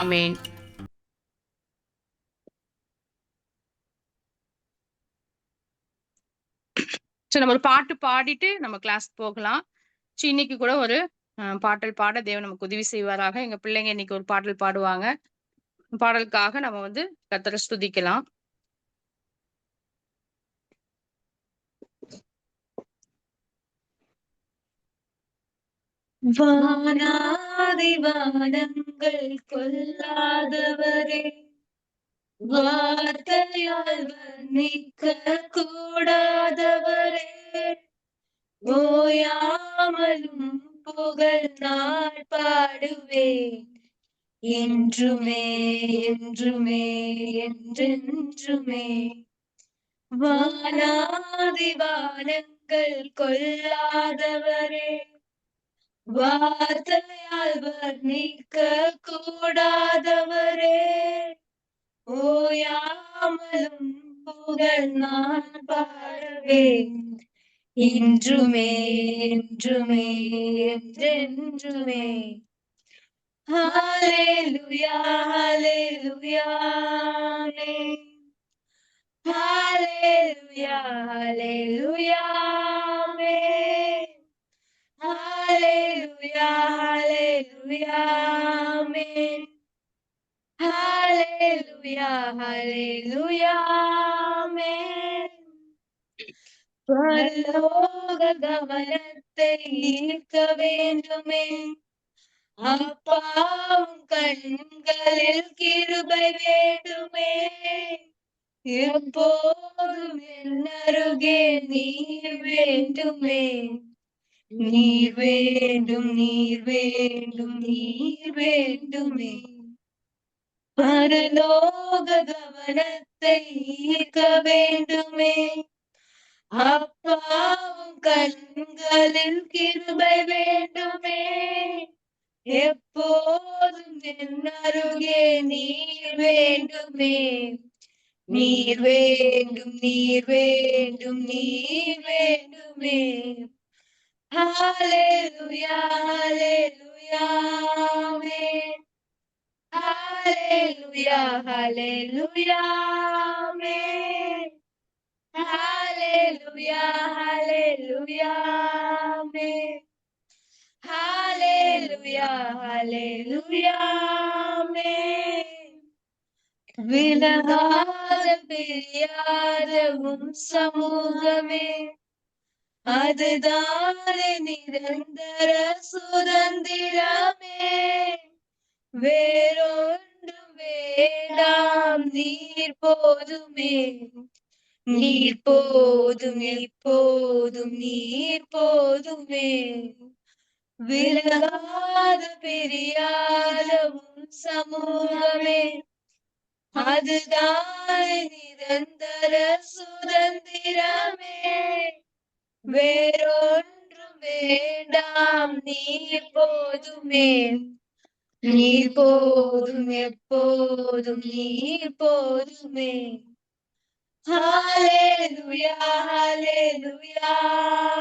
ஆமென். சரி, நம்ம ஒரு பாட்டு பாடிட்டு நம்ம கிளாஸ்க்கு போகலாம். இன்னைக்கு கூட ஒரு பாடல் பாட தேவன் நமக்கு உதவி செய்வாராக. எங்க பிள்ளைங்க இன்னைக்கு ஒரு பாடல் பாடுவாங்க. பாடலுக்காக நம்ம வந்து கர்த்தரை ஸ்துதிக்கலாம். வானாதி வானங்கள் கொல்லாதவரே, வார்த்தையால் வர்ணிக்க கூடாதவரே, ஓயாமலும் புகழ் நாள் பாடுவேன், என்றுமே என்றுமே என்றென்றுமே. வானாதி வானங்கள் கொல்லாதவரே, வார்த்தையால் வர்ணிக்க கூடாதவரே, ஓயாமலும் புகழ் நான் பாடுவேன், இன்றுமே என்றுமே என்றென்றுமே. ஹalleluya ஹalleluya ஆமென். ஹalleluya ஹalleluya ஆமென். ஹalleluya ஹalleluya ஆமென். ஹalleluya ஹalleluya ஆமென். பரலோக கவனத்தை ஈர்க்க வேண்டுமே, அப்பாவும் கண்களில் கிருபை வேண்டுமே, எப்போதும் என் அருகே நீர் வேண்டுமே, நீர் வேண்டும் நீர் வேண்டும் நீர் வேண்டுமே. பரலோக கவனத்தை ஈர்க்க வேண்டுமே, அப்பாவும் கண்களில் கிருபை வேண்டுமே, எப்போதும் என் அருகே நீர் வேண்டுமே, நீர் வேண்டும் நீர் வேண்டும் நீர் வேண்டுமே. ஹalleluya ஹalleluya ஆமென். ஹalleluya ஹalleluya ஆமென். ஹalleluya ஹalleluya ஆமென். ஹalleluya ஹalleluya ஆமென். விலகாத பிரியாத உம் சமூகமே, அதுதானே நிரந்தர சுதந்திரமே, வேறொன்றும் வேண்டாம் நீர் போதுமே, நீர் போதும் எப்போதும் நீர் போதுமே. விலகாத பிரியாத உம் சமூகமே, அதுதானே நிரந்தர சுதந்திரமே, வேறொன்றும் வேண்டாம் நீர் போதுமே, நீர் போதும் எப்போதும் நீர் போதுமே. ஹalleluya ஹalleluya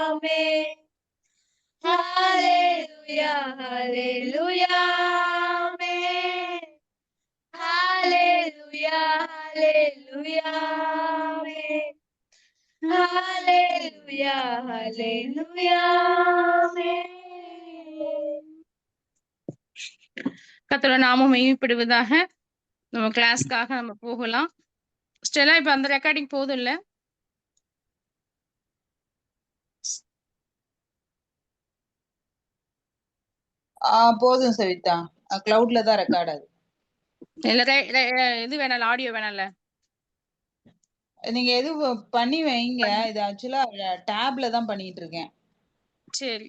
ஆமென். ஹalleluya ஹalleluya ஆமென். ஹalleluya ஹalleluya ஆமென். ஹalleluya ஹalleluya ஆமென். கர்த்தரோட நாமம் மகிமைப்படுவதாக. நம்ம கிளாஸ்க்காக நம்ம போகலாம். ஸ்டெல்லா இப்ப அந்த ரெக்கார்டிங் போதும் இல்ல? போதும் சவிதா. கிளவுட்ல தான் ரெக்கார்ட் ஆகுது. இல்ல இது வேணாம், ஆடியோ வேணாம்ல? நீங்க எது பண்ணி வைங்க. இது ஆக்சுவலா டேப்ல தான் பண்ணிட்டு இருக்கேன். சரி.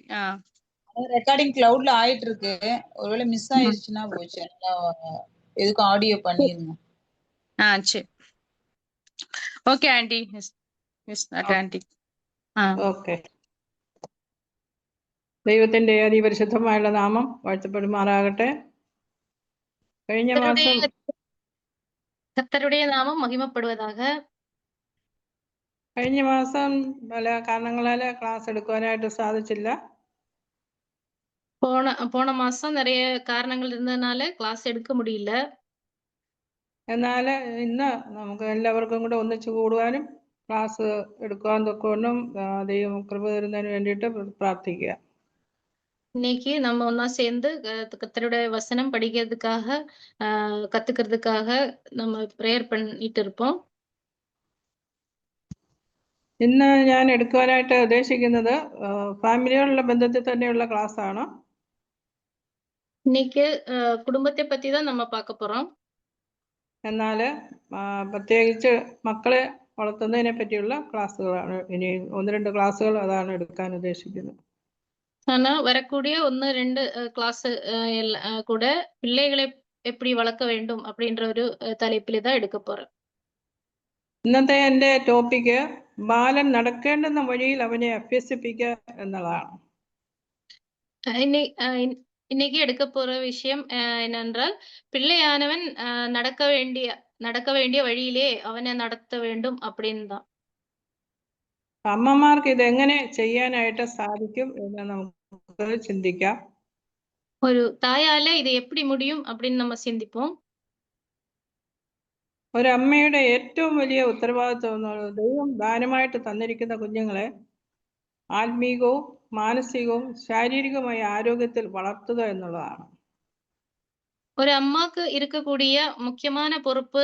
ரெக்கார்டிங் கிளவுட்ல ஆயிட்டு இருக்கு. ஒருவேளை மிஸ் ஆயிருச்சுன்னா போச்சு. எதுக்கும் ஆடியோ பண்ணிருங்க. சரி. Okay aunty. ആന്റി. ഓക്കെ. ദൈവത്തിന്റെ അതിപരിശുദ്ധമായുള്ള നാമം വാഴ്ത്തപ്പെടുമാറാകട്ടെ. കഴിഞ്ഞ മാസം கர்த்தருடைய நாமம் மகிமைப்படுவதாக. കഴിഞ്ഞ മാസം പല കാരണങ്ങളാൽ ക്ലാസ് എടുക്കുവാനായിട്ട് സാധിച്ചില്ല. போன மாசம் நிறைய காரணங்கள் இருந்ததுனால கிளாஸ் எடுக்க முடியல. എന്നാൽ ഇന്ന് നമുക്ക് എല്ലാവർക്കും കൂടെ ഒന്നിച്ചു കൂടുവാനും ക്ലാസ് എടുക്കുവാൻ തൊക്കൊണ്ടും ദൈവം കൃപ തരുന്നതിന് വേണ്ടിയിട്ട് പ്രാർത്ഥിക്കുക. இன்னைக்கு நம்ம ஒண்ணா சேர்ந்து கர்த்தருடைய வசனம் படிக்கிறதுக்காக கத்துக்கிறதுக்காக நம்ம பிரேயர் பண்ணிட்டு இருப்போம். ഇന്ന് ഞാൻ എടുക്കുവാനായിട്ട് ഉദ്ദേശിക്കുന്നത് ഫാമിലിയോടുള്ള ബന്ധത്തിൽ തന്നെയുള്ള ക്ലാസ് ആണ്. இன்னைக்கு குடும்பத்தை பத்தி தான் நம்ம பார்க்க போறோம். എന്നാൽ പ്രത്യേകിച്ച് മക്കളെ വളർത്തുന്നതിനെ പറ്റിയുള്ള ക്ലാസ്സുകളാണ് ഇനി 1-2 ക്ലാസ്സുകൾ അതാണ് എടുക്കാൻ ഉദ്ദേശിക്കുന്നത്. ஆனா வரக்கூடிய 1-2 கிளாஸ் கூட பிள்ளைகளை எப்படி வளர்க்க வேண்டும் அப்படின்ற ஒரு தலைப்பில் தான் எடுக்க போறேன். ഇന്നത്തെ എൻ്റെ ടോപ്പിക്ക് ബാലൻ നടക്കേണ്ടുന്ന വഴിയിൽ അവനെ അഭ്യസിപ്പിക്കുക എന്നുള്ളതാണ്. இன்னைக்கு எடுக்க போற விஷயம் என்னென்றால் பிள்ளையானவன் நடக்க வேண்டிய வழியிலே அவனை நடத்த வேண்டும் அப்படின்னு தான். അമ്മമാർക്ക് ഇതെങ്ങനെ ചെയ്യാനായിട്ട് സാധിക്കും എന്ന് നമുക്ക് ചിന്തിക്കാം. ഒരു തായാല ഇത് எப்படி முடியும் அப்படின்னு நம்ம சிந்திப்போம். ഒരു അമ്മയുടെ ഏറ്റവും വലിയ ഉത്തരവാദിത്വം എന്നുള്ളത് ദൈവം ദാനമായിട്ട് തന്നിരിക്കുന്ന കുഞ്ഞുങ്ങളെ ആത്മീകവും മാനസികവും ശാരീരികമായ ആരോഗ്യത്തിൽ വളർത്തുക എന്നുള്ളതാണ്. ஒரு அம்மாக்கு இருக்கக்கூடிய முக்கியமான பொறுப்பு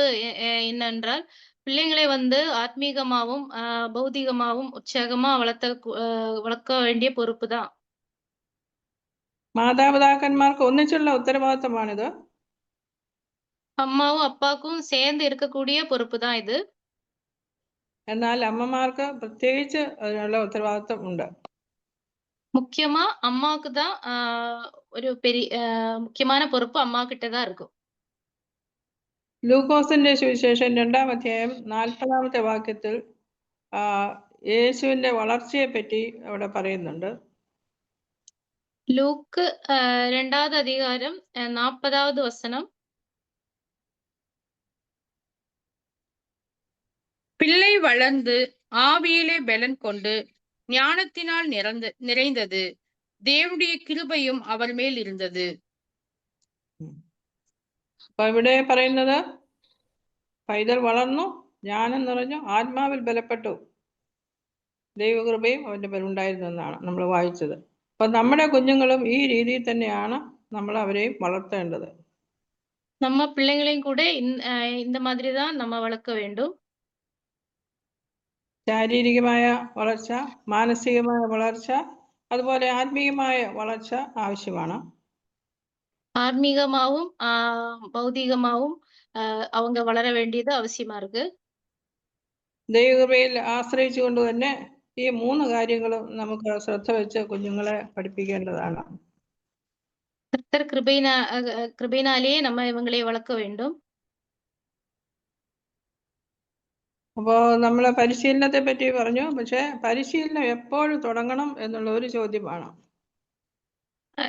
என்னென்றால் பிள்ளைங்களை ஆத்மீகமாவும் பௌதிகமாவும் உற்சாகமா வளர்க்க வேண்டிய பொறுப்பு தான். മാതാപിതാക്കന്മാർക്ക് ഒന്നിച്ചുള്ള ഉത്തരവാദിത്തമാണിത്. അമ്മാവും അപ്പാക്കും சேர்ந்து இருக்கக்கூடிய பொறுப்பு தான் இது. എന്നാൽ അമ്മമാർക്ക് പ്രത്യേകിച്ച് അതിനുള്ള ഉത്തരവാദിത്തം ഉണ്ട്. முக்கியமா அம்மாவுக்கு தான் ஒரு பெரிய முக்கியமான பொறுப்பு அம்மா கிட்ட தான் இருக்கும். ലൂക്കോസിന്റെ സുവിശേഷം 2-ാം അധ്യായം 40-ാമത്തെ വാക്യത്തിൽ യേശുവിന്റെ വളർച്ചയെ പറ്റി അവിടെ പറയുന്നുണ്ട്. ലൂക്ക് 2-ാவது அதிகாரம் 40-வது வசனம். பிள்ளை வளர்ந்து ஆவியிலே பலன் கொண்டு ஞானத்தினால் நிறைந்தது, தேவனுடைய கிருபையும் அவர் மேல் இருந்தது. അപ്പൊ ഇവിടെ പറയുന്നത് പൈതൽ വളർന്നു, ജ്ഞാനം നിറഞ്ഞു, ആത്മാവിൽ ബലപ്പെട്ടു, ദൈവകൃപയും അവന്റെ പേരുണ്ടായിരുന്നു എന്നാണ് നമ്മൾ വായിച്ചത്. അപ്പൊ നമ്മുടെ കുഞ്ഞുങ്ങളും ഈ രീതിയിൽ തന്നെയാണ് നമ്മൾ അവരെയും വളർത്തേണ്ടത്. നമ്മ പിള്ളേങ്ങളെയും കൂടെ இந்த மாதிரி தான் நம்ம வளர்க்க வேண்டும். ശാരീരികമായ വളർച്ച, മാനസികമായ വളർച്ച, അതുപോലെ ആത്മീയമായ വളർച്ച ആവശ്യമാണ്. ஆன்மீகமாவும் பௌதிகமாவும் அவங்க வளர வேண்டியது அவசியமா இருக்கு. ദൈവകൃപയിൽ ആശ്രയിച്ചുകൊണ്ട് തന്നെ ഈ 3 കാര്യങ്ങളും നമുക്ക് ശ്രദ്ധ വെച്ച് കുഞ്ഞുങ്ങളെ പഠിപ്പിക്കേണ്ടതാണ്. கர்த்தர் கிருபையினாலேயே நம்ம இவங்களை வளர்க்க வேண்டும். അപ്പോൾ നമ്മൾ പരിശീലനത്തെ പറ്റി പറഞ്ഞു. പക്ഷെ പരിശീലനം എപ്പോഴും തുടങ്ങണം എന്നുള്ള ഒരു ചോദ്യമാണ്.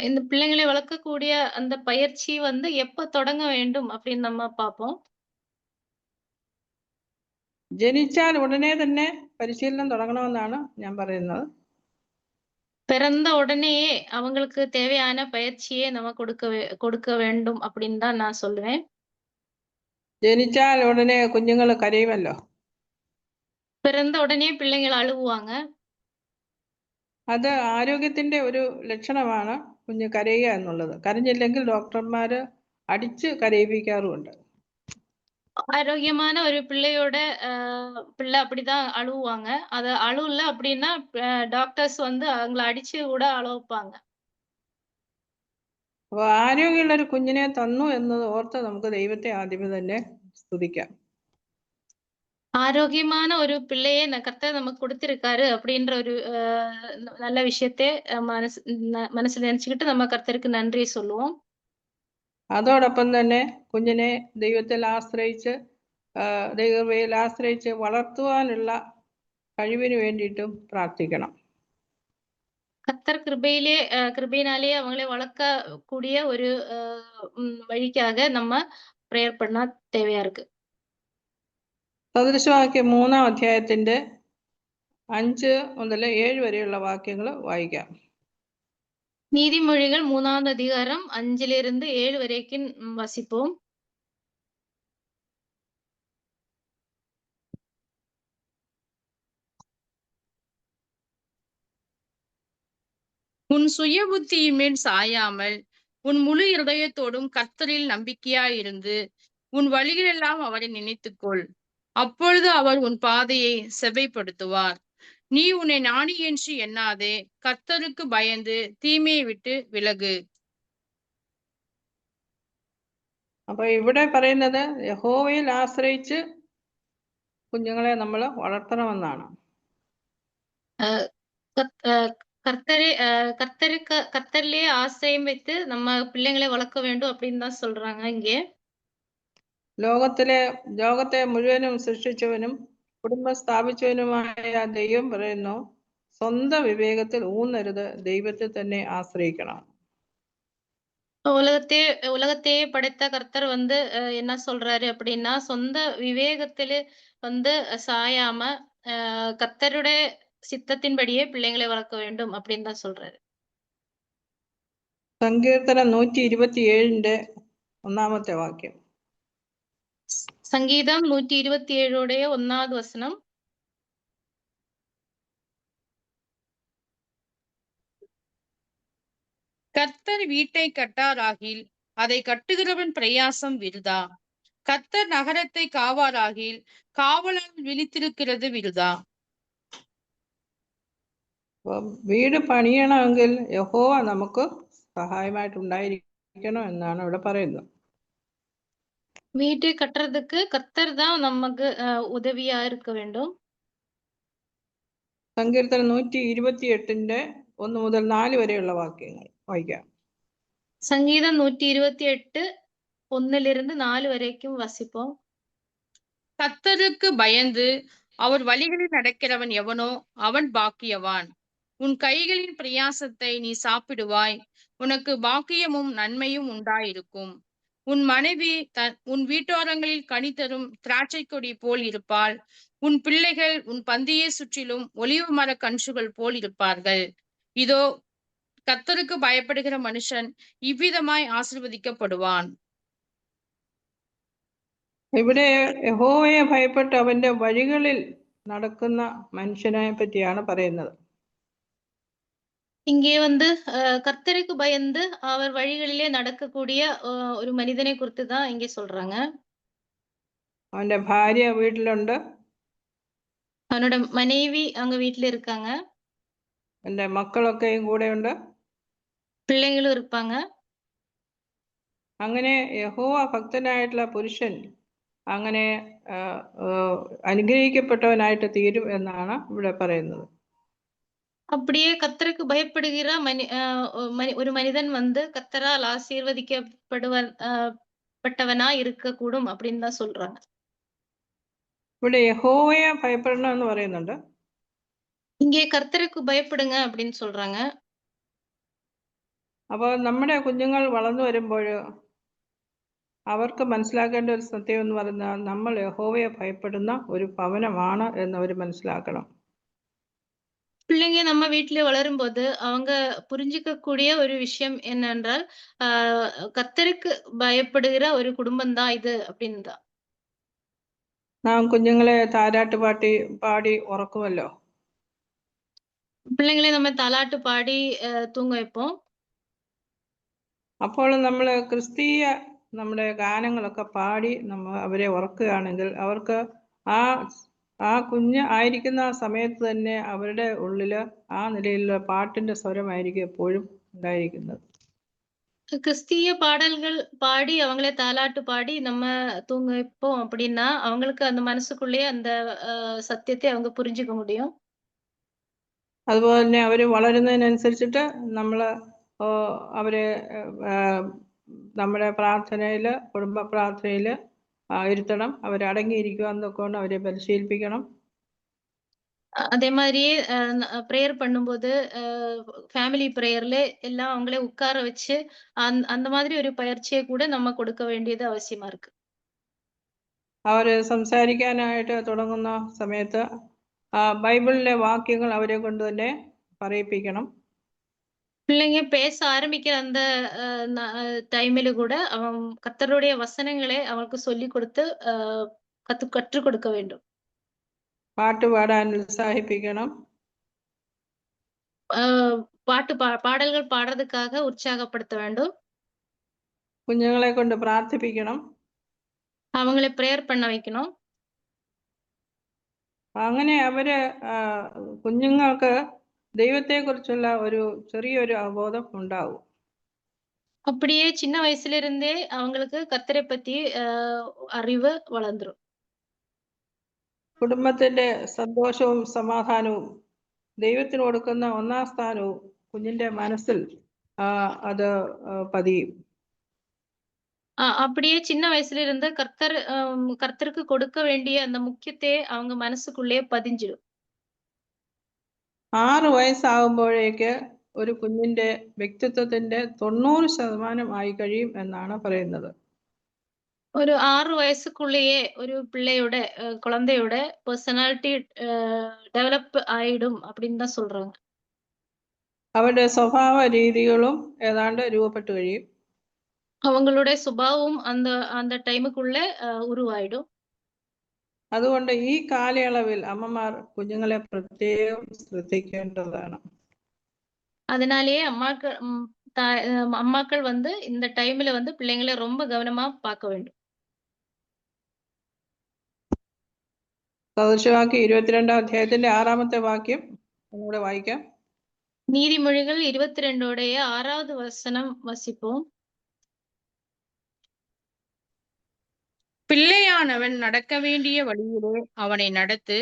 இந்த பிள்ளைங்களை வளர்க்கக்கூடிய அந்த பயிற்சி எப்ப தொடங்க வேண்டும் அப்படின்னு நம்ம பார்ப்போம். ജനിച്ചാൽ ഉടനെ തന്നെ പരിശീലനം തുടങ്ങണമെന്നാണ് ഞാൻ പറയുന്നത്. பிறந்த உடனேயே அவங்களுக்கு தேவையான பயிற்சியை நம்ம கொடுக்க வேண்டும் அப்படின்னு தான் நான் சொல்லுவேன். ജനിച്ചാൽ ഉടനെ കുഞ്ഞുങ്ങൾ കരയുമല്ലോ. பிறந்த உடனே பிள்ளைகள் அழுவாங்க. അത് ആരോഗ്യത്തിന്റെ ഒരു ലക്ഷണമാണ് കുഞ്ഞ് കരയുക എന്നുള്ളത്. കരഞ്ഞില്ലെങ്കിൽ ഡോക്ടർമാര് അടിച്ച് കരയിപ്പിക്കാറുമുണ്ട്. ஆரோக்கியமான ஒரு பிள்ளையோட பிள்ளை அப்படிதான் அழுவாங்க. அது அழுவல அப்படின்னா டாக்டர்ஸ் அவங்கள அடிச்சு கூட அழ வைப்பாங்க. അപ്പൊ ആരോഗ്യമുള്ള ഒരു കുഞ്ഞിനെ തന്നു എന്നത് ഓർത്ത് നമുക്ക് ദൈവത്തെ ആദ്യമേ തന്നെ സ്തുതിക്കാം. ஆரோக்கியமான ஒரு பிள்ளையை கர்த்தர் நமக்கு கொடுத்திருக்காரு அப்படின்ற ஒரு நல்ல விஷயத்தை മനസ്സിൽ நினைச்சுக்கிட்டு நம்ம கர்த்தருக்கு நன்றி சொல்லுவோம். അതോടൊപ്പം തന്നെ കുഞ്ഞിനെ ദൈവത്തിൽ ആശ്രയിച്ച് ദൈവകൃപയിൽ ആശ്രയിച്ച് വളർത്തുവാനുള്ള കഴിവിന് വേണ്ടിയിട്ടും പ്രാർത്ഥിക്കണം. கர்த்தர் கிருபையினாலே அவங்களை வளர்க்கக்கூடிய ஒரு வழிக்காக நம்ம பிரேயர் பண்ணா தேவையா இருக்கு. സദൃശവാക്യം 3-ാം അധ്യായത്തിന്റെ 5 മുതൽ 7 വരെയുള്ള വാക്യങ്ങൾ വായിക്കാം. நீதிமொழிகள் 3ஆவது அதிகாரம் 5லிருந்து 7 வரைக்கும் வாசிப்போம். உன் சுய புத்தியின் மேல் சாயாமல் உன் முழு இருதயத்தோடும் கர்த்தரில் நம்பிக்கையாயிருந்து உன் வழிகளெல்லாம் அவரை நினைத்துக்கொள். அப்பொழுது அவர் உன் பாதையை செவ்வைப்படுத்துவார். நீ உன்னை ஞானி என்று எண்ணாதே, கர்த்தருக்கு பயந்து தீமையை விட்டு விலகு. അപ്പൊ ഇവിടെ പറയുന്നത് യഹോവയിൽ ആശ്രയിച്ച് കുഞ്ഞുങ്ങളെ നമ്മൾ വളർത്തണമെന്നാണ്. கர்த்தரிலேயே ஆசையும் வைத்து நம்ம பிள்ளைங்களை வளர்க்க வேண்டும் அப்படின்னு தான் சொல்றாங்க இங்கே. ലോകത്തെ മുഴുവനും സൃഷ്ടിച്ചവനും കുടുംബം സ്ഥാപിച്ചവനുമായ ദൈവം പറയുന്നു, സ്വന്തം വിവേകത്തിൽ ഊന്നരുത്, ദൈവത്തിൽ തന്നെ ആശ്രയിക്കണം. உலகத்தையே படைத்த கர்த்தர் வந்து என்ன சொல்றாரு அப்படின்னா, சொந்த விவேகத்தில வந்து சாயாம கர்த்தருடைய சித்தத்தின்படியே பிள்ளைங்களை வளர்க்க வேண்டும் அப்படின்னு தான் சொல்றாரு. സങ്കീർത്തനം 127ന്റെ 1ാമത്തെ വാക്യം. சங்கீதம் 127 1வது வசனம். கர்த்தர் வீட்டை கட்டாராகில் அதை கட்டுகிறவன் பிரயாசம் விருதா. கர்த்தர் நகரத்தை காவாராகில் காவலால் விழித்திருக்கிறது விருதா. വീട് പണിയണമെങ്കിൽ യഹോവ നമുക്ക് സഹായമായിട്ടുണ്ടായിരിക്കണം എന്നാണ് ഇവിടെ പറയുന്നത്. வீட்டை கட்டுறதுக்கு கர்த்தர் தான் நமக்கு உதவியா இருக்க வேண்டும். സങ്കീർത്തനം 128ന്റെ 1 മുതൽ 4 വരെയുള്ള വാക്യങ്ങൾ വായിക്കാം. சங்கீதம் 128 1லிருந்து 4 வரைக்கும் வாசிப்போம். கர்த்தருக்கு பயந்து அவர் வழிகளில் நடக்கிறவன் எவனோ அவன் பாக்கியவான். உன் கைகளின் பிரயாசத்தை நீ சாப்பிடுவாய், உனக்கு பாக்கியமும் நன்மையும் உண்டாயிருக்கும். உன் மனைவி உன் வீட்டோரங்களில் கனி தரும் திராட்சை கொடி போல் இருப்பாள். உன் பிள்ளைகள் உன் பந்தியை சுற்றிலும் ஒலிவு மர கன்றுகள் போல் இருப்பார்கள். இதோ கர்த்தருக்கு பயப்படுகிற மனுஷன் இவ்விதமாய் ஆசீர்வதிக்கப்படுவான். ഇവിടെ യഹോവയെ ഭയപ്പെട്ട് അവന്റെ വഴികളിൽ നടക്കുന്ന മനുഷ്യനെ പറ്റിയാണ് പറയുന്നത്. இங்கே வந்து கர்த்தருக்கு பயந்து அவர் வழிகளிலே நடக்கக்கூடிய ஒரு மனிதனை குறித்து தான் இங்கே சொல்றாங்க. അവന്റെ ഭാര്യ വീട്ടിലുണ്ട്, அவனோட மனைவி அங்க வீட்டுல இருக்காங்க, അവന്റെ മക്കളൊക്കെയും കൂടെയുണ്ട്, பிள்ளைங்களும் இருப்பாங்க. അങ്ങനെ യഹോവ ഭക്തനായിട്ടുള്ള പുരുഷൻ അങ്ങനെ അനുഗ്രഹിക്കപ്പെട്ടവനായിട്ട് തീരും എന്നാണ് ഇവിടെ പറയുന്നത്. அப்படியே கர்த்தருக்கு பயப்படுகிற ஒரு மனிதன் வந்து கர்த்தரால் ஆசீர்வதிக்கப்பட்டவனா இருக்கக்கூடும் அப்படின்னு தான் சொல்றாங்க. ഇവിടെ യഹോവയെ ഭയപ്പെടണം എന്ന് പറയുന്നുണ്ട്. இங்கே கர்த்தருக்கு பயப்படுங்க அப்படின்னு சொல்றாங்க. അപ്പോൾ നമ്മുടെ കുഞ്ഞുങ്ങൾ വളർന്നു വരുമ്പോൾ അവർക്ക് മനസ്സിലാക്കേണ്ട ഒരു സത്യം എന്ന് പറഞ്ഞാൽ നമ്മൾ യഹോവയെ ഭയപ്പെടുന്ന ഒരു ഭവനമാണ് എന്ന് അവർ മനസ്സിലാക്കണം. பிள்ளைங்க நம்ம வீட்டிலே வளரும்போது அவங்க புரிஞ்சுக்கக்கூடிய ஒரு விஷயம் என்னென்றால் கர்த்தருக்கு பயப்படுகிற ஒரு குடும்பம் தான் இது அப்படின்னு தான். നാം കുഞ്ഞുങ്ങളെ താരാട്ട് പാടി ഉറക്കുമല്ലോ. பிள்ளைங்களை நம்ம தாலாட்டு பாடி தூங்க வைப்போம். അപ്പോൾ നമ്മൾ ക്രിസ്തീയ നമ്മുടെ ഗാനങ്ങളൊക്കെ പാടി നമ്മൾ അവരെ ഉറക്കുകയാണെങ്കിൽ അവർക്ക് ആ കുഞ്ഞ് ആയിരിക്കുന്ന സമയത്ത് തന്നെ അവരുടെ ഉള്ളില് ആ നിലയിലുള്ള പാട്ടിന്റെ സ്വരമായിരിക്കും എപ്പോഴും ഉണ്ടായിരിക്കുന്നത്. கிறிஸ்தீய பாடல்கள் பாடி அவங்களே தாலாட்டு பாடி நம்ம தூங்க வைப்போம் அப்படின்னா அவங்களுக்கு அந்த மனசுக்குள்ளேயே அந்த சத்தியத்தை அவங்க புரிஞ்சுக்க முடியும். അതുപോലെ തന്നെ അവർ വളരുന്നതിനനുസരിച്ചിട്ട് നമ്മൾ അവരെ നമ്മുടെ പ്രാർത്ഥനയിൽ, കുടുംബ പ്രാർത്ഥനയിൽ ഇരുത്തണം, അവരടങ്ങിയിരിക്കുക എന്നൊക്കെ കൊണ്ട് അവരെ പരിശീലിപ്പിക്കണം. அதே மாதிரியே ப்ரேயர் பண்ணும்போது ஃபேமிலி ப்ரேயர்ல எல்லாம் அவங்களே உட்கார வச்சு அந்த மாதிரி ஒரு பயிற்சியை கூட நம்ம கொடுக்க வேண்டியது அவசியமா இருக்கு. അവർ സംസാരിക്കാനായിട്ട് തുടങ്ങുന്ന സമയത്ത് ബൈബിളിലെ വാക്യങ്ങൾ അവരെ കൊണ്ട് തന്നെ പറയിപ്പിക്കണം. பிள்ளைங்க பேச ஆரம்பிக்கிற அந்த டைமில கூட கர்த்தருடைய வசனங்களை அவனுக்கு சொல்லிக் கொடுத்து கற்றுக் கொடுக்க வேண்டும். പാട്ട് പാടാൻ ഉത്സാഹിപ്പിക്കണം. பாடல்கள் பாடுறதுக்காக உற்சாகப்படுத்த வேண்டும். കുഞ്ഞുങ്ങളെ കൊണ്ട് പ്രാർത്ഥിപ്പിക്കണം. அவங்களை பிரேயர் பண்ண வைக்கணும். അങ്ങനെ അവര് കുഞ്ഞുങ്ങൾക്ക് ദൈവത്തെക്കുറിച്ചുള്ള ഒരു ചെറിയൊരു അവബോധം ഉണ്ടാവും. அப்படியே சின்ன வயசுல இருந்தே அவங்களுக்கு கர்த்தரை பத்தி அறிவு വളർந்துரும். കുടുംബത്തിന്റെ സന്തോഷവും സമാധാനവും ദൈവത്തിന് കൊടുക്കുന്ന ഒന്നാം സ്ഥാനവും കുഞ്ഞിന്റെ മനസ്സിൽ അത് പതിയും. அப்படியே சின்ன வயசுல இருந்து கர்த்தருக்கு கொடுக்க வேண்டிய அந்த முக்கியத்தை அவங்க மனசுக்குள்ளே பதிஞ்சிடும். 6 വയസ്സാകുമ്പോഴേക്ക് ഒരു കുഞ്ഞിന്റെ വ്യക്തിത്വത്തിന്റെ 90% ആയി കഴിയും എന്നാണ് പറയുന്നത്. ஒரு 6 வயசுக்குள்ளேயே ஒரு பிள்ளையோட குழந்தையோட பர்சனாலிட்டி டெவலப் ஆயிடும் அப்படின்னு தான் சொல்றாங்க. അവരുടെ സ്വഭാവ രീതികളും ഏതാണ്ട് രൂപപ്പെട്ടു കഴിയും. அவங்களுடைய சுபாவம் அந்த டைமுக்குள்ள உருவாயிடும். അതുകൊണ്ട് ഈ കാലയളവിൽ അമ്മമാർ കുഞ്ഞുങ്ങളെ പ്രത്യേകം ശ്രദ്ധിക്കേണ്ടതാണ്. அதனாலேயே அம்மாக்கள் வந்து இந்த டைம்ல வந்து பிள்ளைங்களை ரொம்ப கவனமா பார்க்க வேண்டும். സദൃശവാക്യം 22-ാം അധ്യായത്തിന്റെ 6-ാമത്തെ വാക്യം ഒന്നുകൂടെ വായിക്കാം. நீதிமொழிகள் 22 6வது வசனம் வாசிப்போம். பிள்ளையானவன் நடக்க வேண்டிய வழியிலே அவனை நடத்து,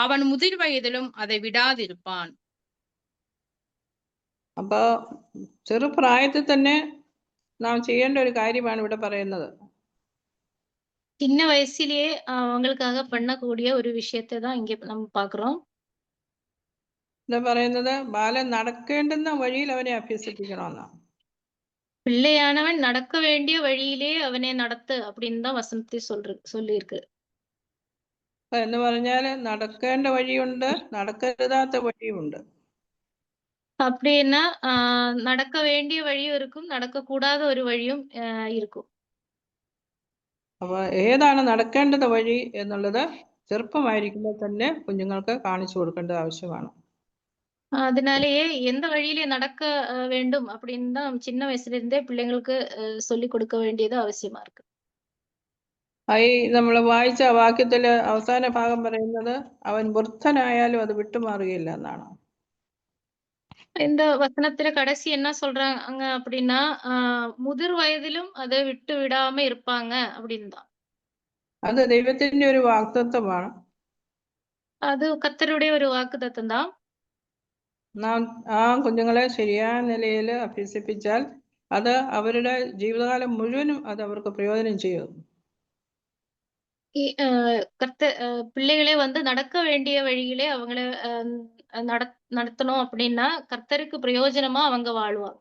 அவன் മുതിർ വയതിലും அதை വിടാതിരുപ്പാൻ. അപ്പൊ ചെറുപ്രായത്തിൽ തന്നെ നാം ചെയ്യേണ്ട ഒരു കാര്യമാണ് ഇവിടെ പറയുന്നത്. சின்ன வயசுலயே அவங்களுக்காக பண்ணக்கூடிய ஒரு விஷயத்தை தான் இங்க நம்ம பார்க்கிறோம். എന്താ പറയുന്നത്? ബാലൻ നടക്കേണ്ടുന്ന വഴിയിൽ അവനെ അഭ്യസിപ്പിക്കണമെന്നാണ്. பிள்ளையானவன் நடக்க வேண்டிய வழியிலே அவனை நடத்து அப்படின்னு தான் வசனத்தை சொல்லியிருக்கு. എന്ന് പറഞ്ഞാൽ നടക്കേണ്ട വഴിയുണ്ട്, നടക്കരുതാത്ത വഴിയുണ്ട്. அப்படின்னா நடக்க வேண்டிய வழியும் இருக்கும், നടക്കக்கூடாத ഒരു വഴിയും இருக்கும். അപ്പൊ ഏതാണ് നടക്കേണ്ടത് വഴി എന്നുള്ളത് ചെറുപ്പമായിരിക്കുമ്പോൾ തന്നെ കുഞ്ഞുങ്ങൾക്ക് കാണിച്ചു കൊടുക്കേണ്ടത് ആവശ്യമാണ്. அதனாலேயே எந்த வழியிலே நடக்க வேண்டும் அப்படின்னு தான் சின்ன வயசுல இருந்தே பிள்ளைங்களுக்கு சொல்லிக் கொடுக்க வேண்டியது அவசியமா இருக்கு. നമ്മൾ വായിച്ച വാക്യത്തില് അവസാന ഭാഗം പറയുന്നത് അവൻ വൃദ്ധനായാലും അത് വിട്ടുമാറുകയില്ല എന്നാണ്. இந்த வசனத்துல கடைசி என்ன சொல்றாங்க அப்படின்னா முதிர் வயதிலும் அதை விட்டு விடாம இருப்பாங்க அப்படின்னு தான். അത് ദൈവത്തിന്റെ ഒരു വാഗ്ദത്തമാണ്. அது கர்த்தருடைய ഒരു വാഗ്ദത്തം தான். നാം ആ കുഞ്ഞുങ്ങളെ ശരിയായ നിലയിൽ അഭ്യസിപ്പിച്ചാൽ അത് അവരുടെ ജീവിതകാലം മുഴുവനും അത് അവർക്ക് പ്രയോജനം ചെയ്യും. பிள்ளைகளே வந்து நடக்க வேண்டிய வழியிலே அவங்கள நடத்தணும் அப்படின்னா கர்த்தருக்கு பிரயோஜனமா அவங்க வாழ்வாங்க.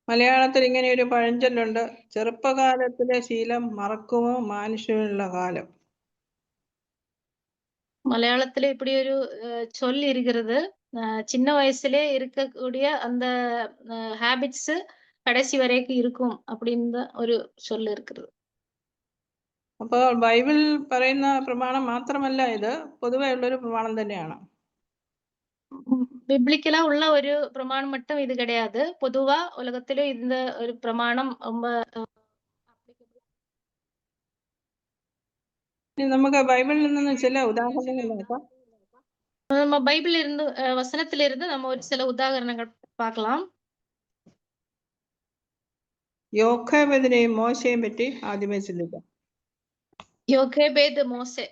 മലയാളത്തിൽ ഇങ്ങനെ ഒരു പഴഞ്ചൊല്ലുണ്ട്, ചെറുപ്പകാലത്തിലെ ശീലം മറക്കുമോ മനുഷ്യനുള്ള കാലം. மலையாளத்துல இப்படி ஒரு சொல் இருக்கிறது. சின்ன வயசுலே இருக்கக்கூடிய அந்த ஹேபிட்ஸ் கடைசி வரைக்கும் இருக்கும் அப்படின்னு ஒரு சொல் இருக்கிறது. അപ്പോൾ ബൈബിൾ പറയുന്ന പ്രമാണം മാത്രമല്ല, ഇത് പൊതുവെ ഉള്ളൊരു പ്രമാണം തന്നെയാണ്. பிப்ளிக்கலா உள்ள ஒரு பிரமாணம் மட்டும் இது கிடையாது. பொதுவா உலகத்திலே இந்த ஒரு பிரமாணம் ரொம்ப നമുക്ക് ബൈബിളിൽ നിന്ന് ചില ഉദാഹരണങ്ങൾ നോക്കാം. நம்ம பைபிள் இருந்து வசனத்திலிருந்து நம்ம ஒரு சில உதாரணங்கள் பார்க்கலாம். യോഖേബേദിനെയും മോശയെയും പറ്റി ആദ്യമേ ചിന്തിക്കാം. யோகேபேத் மோசே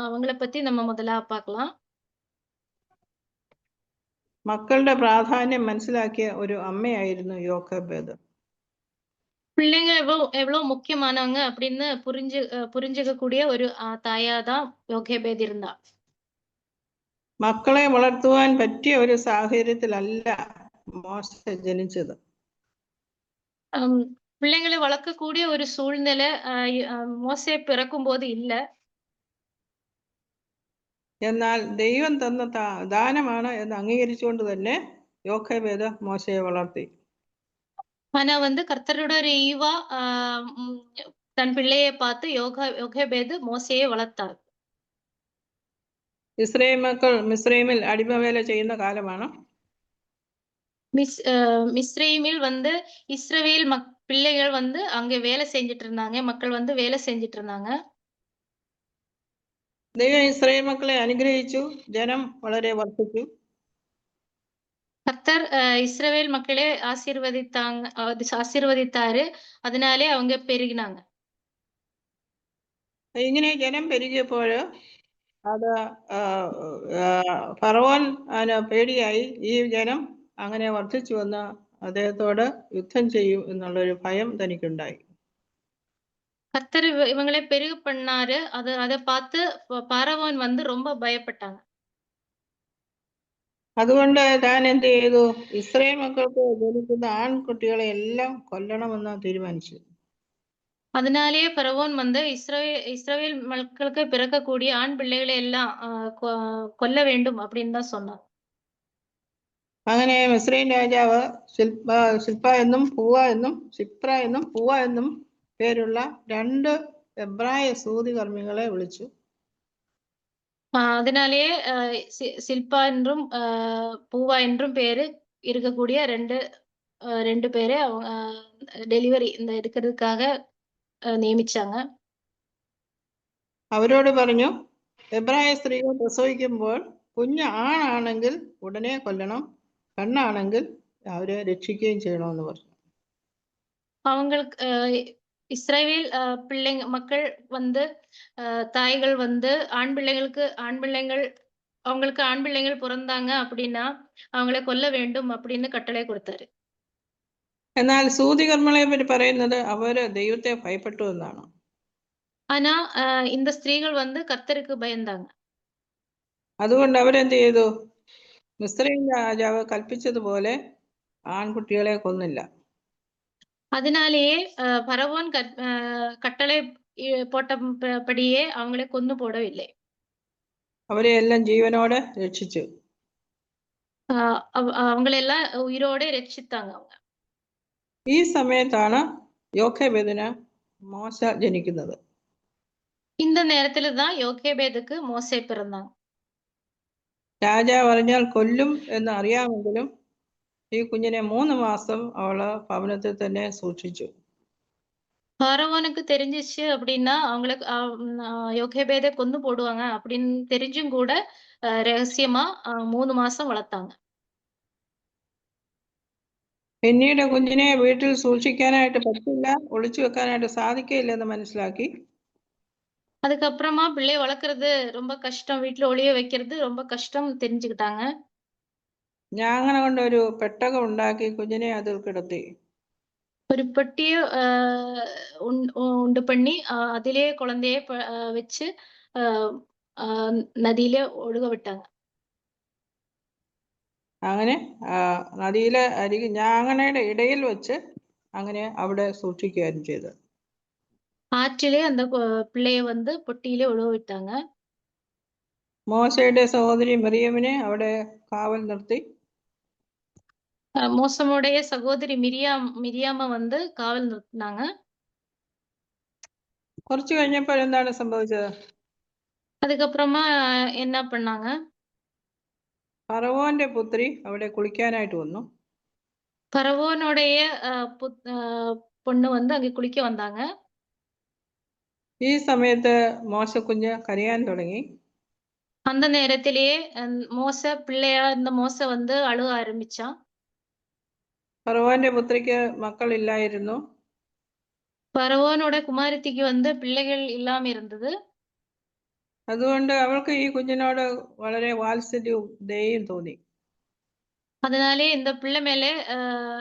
அவங்கள பத்தி நம்ம முதல்ல பார்க்கலாம். മക്കളുടെ പ്രാധാന്യം മനസ്സിലാക്കിയ ഒരു അമ്മയായിരുന്നു യോഖേബേദ്. பிள்ளைங்க எவ்வளவு முக்கியமானவங்க அப்படின்னு புரிஞ்சுக்கக்கூடிய ஒரு தாயாதான் யோகேபேத் இருந்தா. മക്കളെ വളർത്തുവാൻ പറ്റിയ ഒരു സാഹചര്യത്തിലല്ല മോശെ ജനിച്ചത്. பிள்ளைங்களை வளர்க்கக்கூடிய ஒரு சூழ்நிலை மோசே பிறக்கும் போது இல்ல. എന്നാൽ ദൈവം തന്ന ദാനമാണ് എന്ന് അംഗീകരിച്ചുകൊണ്ട് തന്നെ യോഖേബേദ് മോശയെ വളർത്തി. ஆனா வந்து கர்த்தரோட ஒரு ஈவா தன் பிள்ளையை பார்த்து யோகேபேது மோசேயை வளர்த்தார். ഇസ്രായേൽ മക്കൾ മിസ്രൈമിൽ അടിമവേല ചെയ്യുന്ന കാലമാണ്. மிஸ்ரீமில் வந்து இஸ்ரவேல் பிள்ளைகள் வந்து அங்க வேலை செஞ்சுட்டு இருந்தாங்க. மக்கள் வந்து வேலை செஞ்சுட்டு இருந்தாங்க. ദൈവം ഇസ്രായേൽ മക്കളെ അനുഗ്രഹിച്ചു. ജനം വളരെ വർദ്ധിച്ചു. கர்த்தர் இஸ்ரவேல் மக்களே ஆசீர்வதித்தாரு. அதனாலே அவங்க பெருகினாங்க. ഇങ്ങനെ ജനം പെരുകിയപ്പോൾ അത് ഫറവോൻ പേടിയായി. ഈ ജനം അങ്ങനെ വർദ്ധിച്ചു വന്ന് അദ്ദേഹത്തോട് യുദ്ധം ചെയ്യും എന്നുള്ളൊരു ഭയം തനിക്കുണ്ടായി. கர்த்தர் இவங்களை பெருக பண்ணாரு. அதை பார்த்து பார்வோன் வந்து ரொம்ப பயப்பட்டாங்க. അതുകൊണ്ട് താൻ എന്ത് ചെയ്തു? ഇസ്രായേൽ മക്കൾക്ക് ജനിക്കുന്ന ആൺകുട്ടികളെ എല്ലാം കൊല്ലണമെന്ന് തീരുമാനിച്ചു. அதனாலேயே பரவோன் வந்து இஸ்ரவேல் மக்களுக்கு பிறக்கக்கூடிய ஆண் பிள்ளைகளை எல்லாம் கொல்ல வேண்டும் அப்படின்னு தான் சொன்னார். അങ്ങനെ മിസ്രൈം രാജാവ് ശില്പ എന്നും പൂവ എന്നും ശിപ്ര എന്നും പൂവ എന്നും പേരുള്ള 2 എബ്രായ സൂതികർമ്മികളെ വിളിച്ചു. அதனாலேயே சில்பா என்றும் பூவா என்றும் பேரு இருக்கக்கூடிய ரெண்டு பேரை அவங்க டெலிவரி இந்த எடுக்கிறதுக்காக നിയമിച്ചാங்க. അവരോട് പറഞ്ഞു, എബ്രായ സ്ത്രീകൾ പ്രസവിക്കുമ്പോൾ കുഞ്ഞ് ആണാണെങ്കിൽ ഉടനെ കൊല്ലണം, പെണ്ണാണെങ്കിൽ അവരെ രക്ഷിക്കുകയും ചെയ്യണമെന്ന് പറഞ്ഞു. அவங்களுக்கு இஸ்ரவேல் மக்கள் வந்து தாய்கள் வந்து அவங்களுக்கு ஆண் பிள்ளைகள் பிறந்தாங்க அப்படின்னா அவங்களை கொல்ல வேண்டும் அப்படின்னு கட்டளை கொடுத்தாரு. എന്നാൽ സൂതികർമ്മളെ പറ്റി പറയുന്നത് അവര് ദൈവത്തെ ഭയപ്പെട്ടു എന്നാണ്. ஆனா இந்த ஸ்திரீகள் வந்து கர்த்தருக்கு பயந்தாங்க. അതുകൊണ്ട് അവരെന്ത് ചെയ്തു? മിസ്രൈം രാജാവ് കൽപ്പിച്ചതുപോലെ ആൺകുട്ടികളെ കൊന്നില്ല. அதனாலேயே பரவோன் கட்டளை போட்டபடியே அவங்களை கொന്നു போடவில்லை. അവരെ എല്ലാം ജീവനോടെ രക്ഷിച്ചു. அவங்களெல்லாம் உயிரோടെ രക്ഷിத்தாங்க அவங்க. ഈ സമയത്താണ് യോഖേബേദിന് മോശ ജനിക്കുന്നത്. இந்த நேரத்துல தான் யோகேபேதுக்கு மோசே பிறந்தாங்க. രാജാവ് അറിഞ്ഞാൽ കൊല്ലും എന്ന് അറിയാമെങ്കിലും ഈ കുഞ്ഞിനെ 3 മാസം അവള് ഭവനത്തിൽ തന്നെ സൂക്ഷിച്ചു. பார்வோனுக்கு தெரிஞ்சிச்சு அப்படின்னா அவங்களுக்கு யோகேபேதை கொன்னு போடுவாங்க அப்படின்னு தெரிஞ்சும் கூட രഹസ്യமா 3 മാസം വളർത്താங்க. പിന്നീട് കുഞ്ഞിനെ വീട്ടിൽ സൂക്ഷിക്കാനായിട്ട് പറ്റില്ല, ഒളിച്ചു വെക്കാനായിട്ട് സാധിക്കില്ലെന്ന് മനസ്സിലാക്കി அதுக்கப்புறமா பிள்ளைய வளர்க்கறது ரொம்ப கஷ்டம், வீட்டுல ஒளிய வைக்கிறது ரொம்ப கஷ்டம் தெரிஞ்சுக்கிட்டாங்க. ഞാങ്ങനെ കൊണ്ട് ഒരു പെട്ടകം ഉണ്ടാക്കി കുഞ്ഞിനെ അതിൽ കിടത്തി. ஒரு பெட்டிய உண்டு பண்ணி அதிலே குழந்தைய வச்சு നദിയില ഒഴുക വിട്ടാங்க. അങ്ങനെ നദിയിലെ ഞാങ്ങണയുടെ ഇടയിൽ വെച്ച് അങ്ങനെ അവിടെ സൂക്ഷിക്കുകയായിരുന്നു ചെയ്തത്. ஆற்றிலே அந்த பிள்ளைய வந்து பொட்டியிலே ஒழுக விட்டாங்க. മോശയുടെ സഹോദരി മറിയമിനെ അവിടെ കാവൽ നിർത്തി. மோசமுடைய சகோதரி மிரியாம வந்து காவல் நிறுத்தினாங்க. കുറച്ചു കഴിഞ്ഞപ്പോൾ എന്താണ് സംഭവിച്ചത്? அதுக்கப்புறமா என்ன பண்ணாங்க? ഫറവോന്റെ പുത്രി അവിടെ കുളിക്കാനായിട്ട് വന്നു. ഫറവോനുடைய பொண்ணு வந்து அங்க குளிக்க வந்தாங்க. ഈ സമയത്ത് മോശ കുഞ്ഞ് കരയാൻ തുടങ്ങി. அந்த நேரத்திலேயே பிள்ளையா இருந்த மோச வந்து அழுக ஆரம்பிச்சான். ഫറവോന്റെ പുത്രിക്ക് മക്കളില്ലായിരുന്നു. ഫറവോനோட കുമാരത്തിക്ക് வந்து பிள்ளைகள் இல்லாம இருந்தது. അതുകൊണ്ട് അവൾക്ക് ഈ കുഞ്ഞിനോട് വളരെ വാത്സല്യവും ദയയും തോന്നി. அதனாலே இந்த பிள்ளை மேல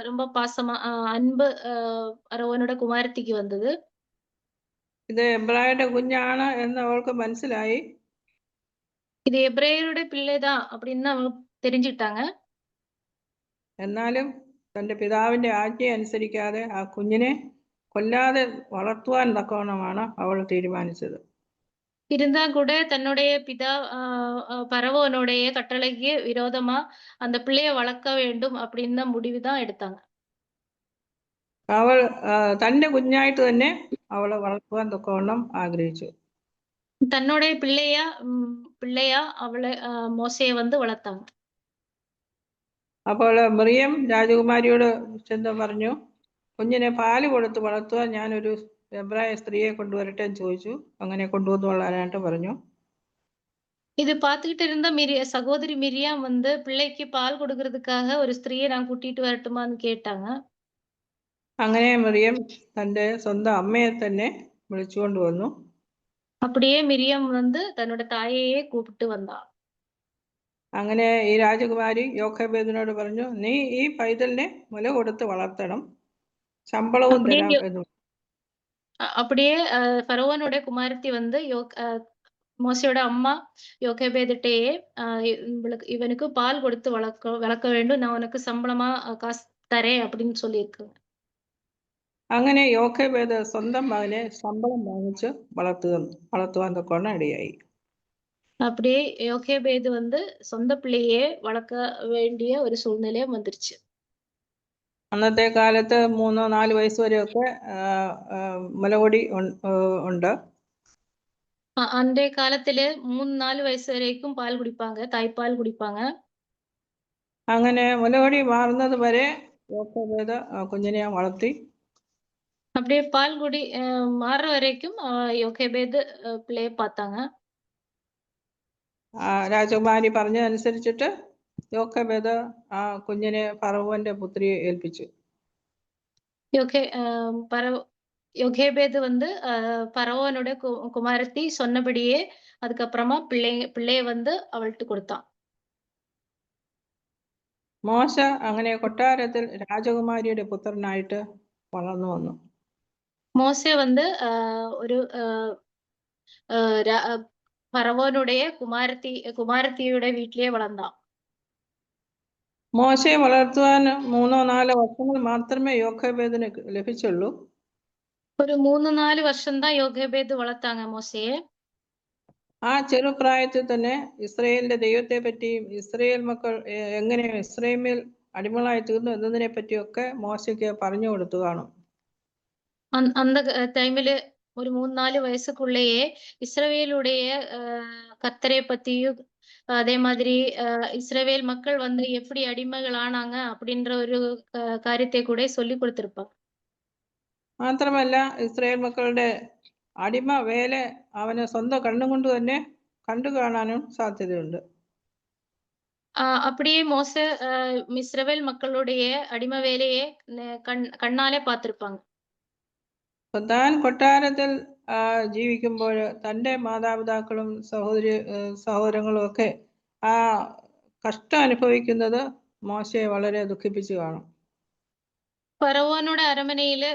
ரொம்ப பாசமா அன்பு ഫറവോനோட കുമാരത്തിക്ക് വന്നത്. ഇത് എബ്രായരുടെ കുഞ്ഞാണ് എന്ന് അവൾക്ക് മനസ്സിലായി. ഇത് എബ്രായരുടെ പിള്ളേதான் அப்படின்னு அவங்க தெரிஞ்சுக்கிட்டாங்க. എന്നാലും തന്റെ പിതാവിന്റെ ആജ്ഞ അനുസരിക്കാതെ ആ കുഞ്ഞിനെ കൊല്ലാതെ വളർത്തുവാൻ തക്കവണ്ണമാണ് അവൾ തീരുമാനിച്ചത്. இருந்தா கூட தன்னுடைய பிதா பரவோனுடைய கட்டளைக்கு விரோதமா அந்த பிள்ளைய வளர்க்க வேண்டும் அப்படின்னு முடிவு தான் எடுத்தாங்க. അവൾ തൻ്റെ കുഞ്ഞായിട്ട് തന്നെ അവളെ വളർത്തുവാൻ തക്കവണ്ണം ആഗ്രഹിച്ചു. தன்னுடைய பிள்ளையா அவளை மோசையை வந்து வளர்த்தாங்க. അപ്പോൾ മറിയം രാജകുമാരിയോട് ചെന്ന് പറഞ്ഞു, കുഞ്ഞിനെ പാല് കൊടുത്ത് വളർത്തുവാൻ ഞാനൊരു എബ്രായ സ്ത്രീയെ കൊണ്ടുവരട്ടെ എന്ന് ചോദിച്ചു. അങ്ങനെ കൊണ്ടുവന്ന് വളരാനായിട്ട് പറഞ്ഞു. இது பார்த்துக்கிட்டு இருந்த சகோதரி மிரியாம் வந்து பிள்ளைக்கு பால் கொடுக்கறதுக்காக ஒரு ஸ்திரீயை நான் கூட்டிட்டு வரட்டுமான்னு கேட்டாங்க. അങ്ങനെ മറിയം തൻ്റെ സ്വന്തം അമ്മയെ തന്നെ വിളിച്ചുകൊണ്ട് വന്നു. அப்படியே மிரியம் வந்து தன்னோட தாயையே கூப்பிட்டு வந்தா. അങ്ങനെ ഈ രാജകുമാരി യോഖേബേദിനോട് പറഞ്ഞു, നീ ഈ പൈതലിനെ മുല കൊടുത്ത് വളർത്തണം, ശമ്പളവും തരാം എന്ന്. அப்படியே ஃபரோவனோட குமாரத்தி வந்து மோசையோட அம்மா யோகேபேதிட்டேயே இவனுக்கு பால் கொடுத்து வளர்க்க வேண்டும், நான் உனக்கு சம்பளமா காசு தரேன் அப்படின்னு சொல்லியிருக்காங்க. അങ്ങനെ യോഖേബേദ് സ്വന്തം മകനെ ശമ്പളം വാങ്ങിച്ച് വളർത്തുവാൻ തക്കവണ്ണം ഇടയായി. அப்படியே யோகேபேது வந்து சொந்த பிள்ளையே வளர்க்க വേണ്ടിയ ഒരു സൂழ்நிலைയും வந்துருச்சு. അന്നത്തെ കാലത്ത് 3-4 വയസ്സ് വരെയൊക്കെ മുലകുടി ഉണ്ട്. அன்றைய காலத்திല് 3-4 வயசு வரைக்கும் பால் குடிப்பாங்க, தாய்ப்பால் குடிப்பாங்க. അങ്ങനെ മുലകുടി മാറുന്നത് വരെ യോഖേബേദ് കുഞ്ഞിനെ വളർത്തി. அப்படியே பால் குடி மாறுற வரைக்கும் யோகேபேது பிள்ளையை பார்த்தாங்க. രാജകുമാരി പറഞ്ഞതനുസരിച്ചിട്ട് യോഖേബേദ് ആ കുഞ്ഞിനെ ഫറവോന്റെ പുത്രിയെ ഏൽപ്പിച്ചു. யோகேபேது வந்து பரவோனோட குமாரத்தி சொன்னபடியே அதுக்கப்புறமா பிள்ளைய வந்து அவள்கிட்ட கொடுத்தான். മോശ അങ്ങനെ കൊട്ടാരത്തിൽ രാജകുമാരിയുടെ പുത്രനായിട്ട് വളർന്നു വന്നു. மோசே வந்து ஒரு ഫറവോനുடைய കുമാരത്തിയുടെ വീട്ടിലേ വളർന്നാൻ. മോശയെ വളർത്തുവാൻ 3-4 വർഷങ്ങൾ മാത്രമേ യോഖേബേദിന് ലഭിച്ചുള്ളൂ. ഒരു 3-4 വർഷം தான் யோகேபேது வளர்த்தாங்க மோசைയെ. ആ ചെറുപ്രായത്തിൽ തന്നെ ഇസ്രയേലിന്റെ ദൈവത്തെ പറ്റിയും ഇസ്രയേൽ മക്കൾ എങ്ങനെ ഇസ്രയേലിൽ അടിമകളായി തീർന്നു എന്നതിനെ പറ്റിയൊക്കെ മോശയ്ക്ക് പറഞ്ഞു കൊടുത്തു കാണും. அந்த டைமில் ஒரு 3-4 வயசுக்குள்ளேயே இஸ்ரவேலுடைய கர்த்தரை பத்தியும் அதே மாதிரி இஸ்ரவேல் மக்கள் வந்து எப்படி அடிமைகள் ஆனாங்க அப்படின்ற ஒரு കാര്യത്തെ കൂടെ சொல்லி கொடுத்திருப்பாங்க. മാത്രമല്ല ഇസ്രയേൽ മക്കളുടെ അടിമ വേല അവന് സ്വന്തം കണ്ണുകൊണ്ട് തന്നെ കണ്ടു കാണാനും സാധ്യതയുണ്ട്. அப்படியே மோசே இஸ்ரவேல் மக்களுடைய அடிமை வேலையை കണ്ണാലെ பார்த்திருப்பாங்க. താൻ കൊട്ടാരത്തിൽ ജീവിക്കുമ്പോൾ തൻ്റെ മാതാപിതാക്കളും സഹോദരങ്ങളും ഒക്കെ ആ കഷ്ടം അനുഭവിക്കുന്നത് മോശയെ വളരെ ദുഃഖിപ്പിച്ചു കാണും. பரவோனோட அரண்மனையில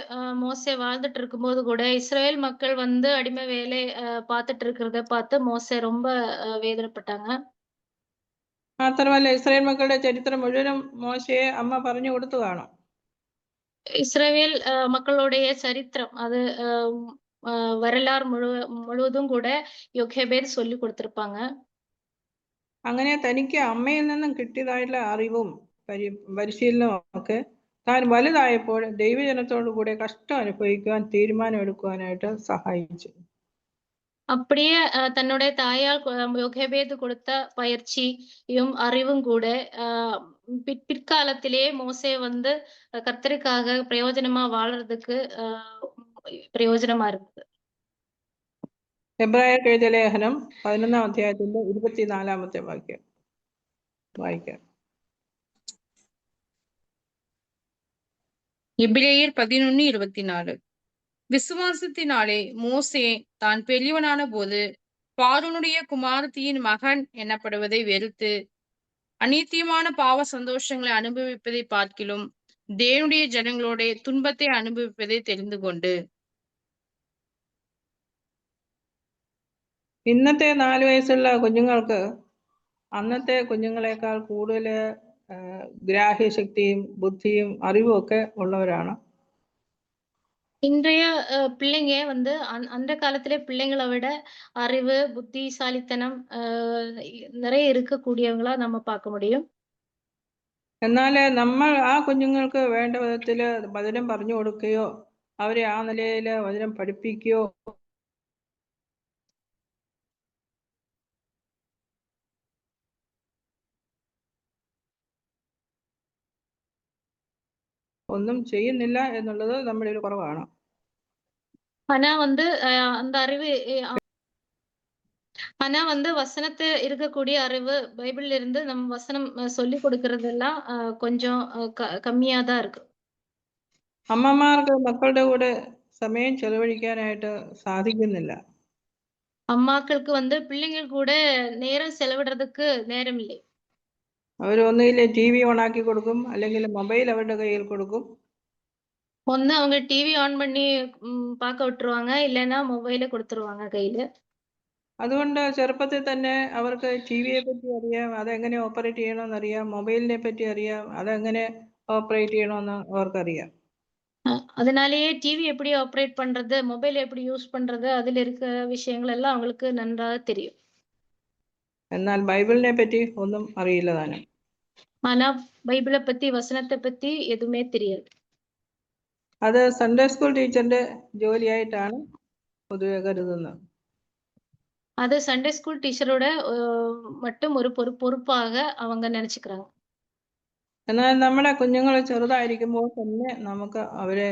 மோசே வாழ்ந்துட்டு இருக்கும்போது கூட இஸ்ரேல் மக்கள் வந்து அடிமை வேலை பார்த்துட்டு இருக்கிறத பார்த்து மோசே ரொம்ப വേദനപ്പെട്ടാங்க. മാത്രമല്ല ഇസ്രയേൽ മക്കളുടെ ചരിത്രം മുഴുവനും മോശയെ അമ്മ പറഞ്ഞു കൊടുത്തു കാണും. இஸ்ரவேல் மக்களுடைய சரித்திரம் அது வரலாறு മുഴുവതും കൂടെ യോഖേബേദ് சொல்லி കൊടുത്തിருப்பாங்க. അങ്ങനെ തനിക്ക് അമ്മയിൽ നിന്നും കിട്ടിയതായിട്ടുള്ള അറിവും പരിശീലനവും ഒക്കെ താൻ വലുതായപ്പോൾ ദൈവജനത്തോടു കൂടെ കഷ്ടം അനുഭവിക്കുവാൻ തീരുമാനം എടുക്കുവാനായിട്ട് സഹായിച്ചു. அப்படியே தன்னுடைய தாயால் யோகேபேது கொடுத்த பயிற்சியும் அறிவும் கூட பிற்காலத்திலே மோசே வந்து கர்த்தருக்காக பிரயோஜனமா வாழறதுக்கு പ്രയോജനമാ இருக்குது. എബ്രായർക്ക് എഴുതിയ ലേഖനം 11-ാം അധ്യായത്തിന്റെ 24-ാമത്തെ വാക്യം വായിക്കാം. எபிரேயர் 11:24. விசுவாசத்தினாலே மோசே தான் பெரியவனான போது பார்வோனுடைய குமாரத்தியின் மகன் எனப்படுவதை வெறுத்து அநித்தியமான பாவ சந்தோஷங்களை அனுபவிப்பதை பார்க்கிலும் தேவனுடைய ஜனங்களோட துன்பத்தை அனுபவிப்பதை தெரிந்து கொண்டு. ഇന്നത്തെ 4 വയസ്സുള്ള കുഞ്ഞുങ്ങൾക്ക് അന്നത്തെ കുഞ്ഞുങ്ങളെക്കാൾ കൂടുതൽ ഗ്രാഹ്യശക്തിയും ബുദ്ധിയും അറിവും ഒക്കെ ഉള്ളവരാണ്. இன்றைய பிள்ளைங்க வந்து அந்த காலத்திலே பிள்ளைங்கள விட அறிவு, புத்திசாலித்தனம் நிறைய இருக்கக்கூடியவங்களா நம்ம பார்க்க முடியும். എന്നാൽ നമ്മൾ ആ കുഞ്ഞുങ്ങൾക്ക് വേണ്ട വിധത്തിൽ വചനം പറഞ്ഞു കൊടുക്കുകയോ അവരെ ആ നിലയിൽ വചനം പഠിപ്പിക്കുകയോ ഒന്നും ചെയ്യുന്നില്ല എന്നുള്ളത് നമ്മുടെ ഒരു കുറവാണ്. ஆனா வந்து அந்த அறிவு ஆனா வந்து வசனத்தை இருக்கக்கூடிய அறிவு பைபிள்ல இருந்து நம்ம வசனம் சொல்லி கொடுக்கறதெல்லாம் கொஞ்சம் கம்மியா தான் இருக்கு. അമ്മമാർക്ക് മക്കളുടെ കൂടെ സമയം ചെലവഴിക്കാനായിട്ട് സാധിക്കുന്നില്ല. അമ്മാക്കൾക്ക് வந்து பிள்ளைங்க கூட நேரம் செலவிடுறதுக்கு நேரம் இல்லை. അവർ ഒന്നുകിൽ TV ഓണാക്കി കൊടുക്കും, അല്ലെങ്കിൽ മൊബൈൽ അവരുടെ കയ്യിൽ കൊടുക്കും. ஒண்ணு அவங்க டிவி ஆன் பண்ணி பார்க்க விட்டுருவாங்க, இல்லைன்னா மொபைல கொடுத்துருவாங்க கையில. അതുകൊണ്ട് ചെറുപ്പത്തിൽ തന്നെ അവർക്ക് ടിവിയെ പറ്റി അറിയാം, അതെങ്ങനെ ഓപ്പറേറ്റ് ചെയ്യണമെന്ന് അറിയാം, മൊബൈലിനെ പറ്റി അറിയാം, അതെങ്ങനെ ഓപ്പറേറ്റ് ചെയ്യണമെന്ന് അവർക്കറിയാം. அதனாலேயே டிவி எப்படி ஆப்ரேட் பண்றது, மொபைல் எப்படி யூஸ் பண்றது, அதுல இருக்க விஷயங்கள் எல்லாம் அவங்களுக்கு நன்றாக தெரியும். എന്നാൽ ബൈബിളിനെ പറ്റി ഒന്നും അറിയില്ല താനും. ஆனா பைபிளை பத்தி, வசனத்தை பத்தி எதுவுமே தெரியாது. അത് സൺഡേ സ്കൂൾ ടീച്ചറിന്റെ ജോലിയായിട്ടാണ് പൊതുവെ കരുതുന്നത്. அது சண்டே ஸ்கூல் டீச்சரோட மட்டும் ஒரு பொறுப்பாக அவங்க நினைச்சுக்கிறாங்க. എന്നാൽ നമ്മുടെ കുഞ്ഞുങ്ങൾ ചെറുതായിരിക്കുമ്പോൾ തന്നെ നമുക്ക് അവരെ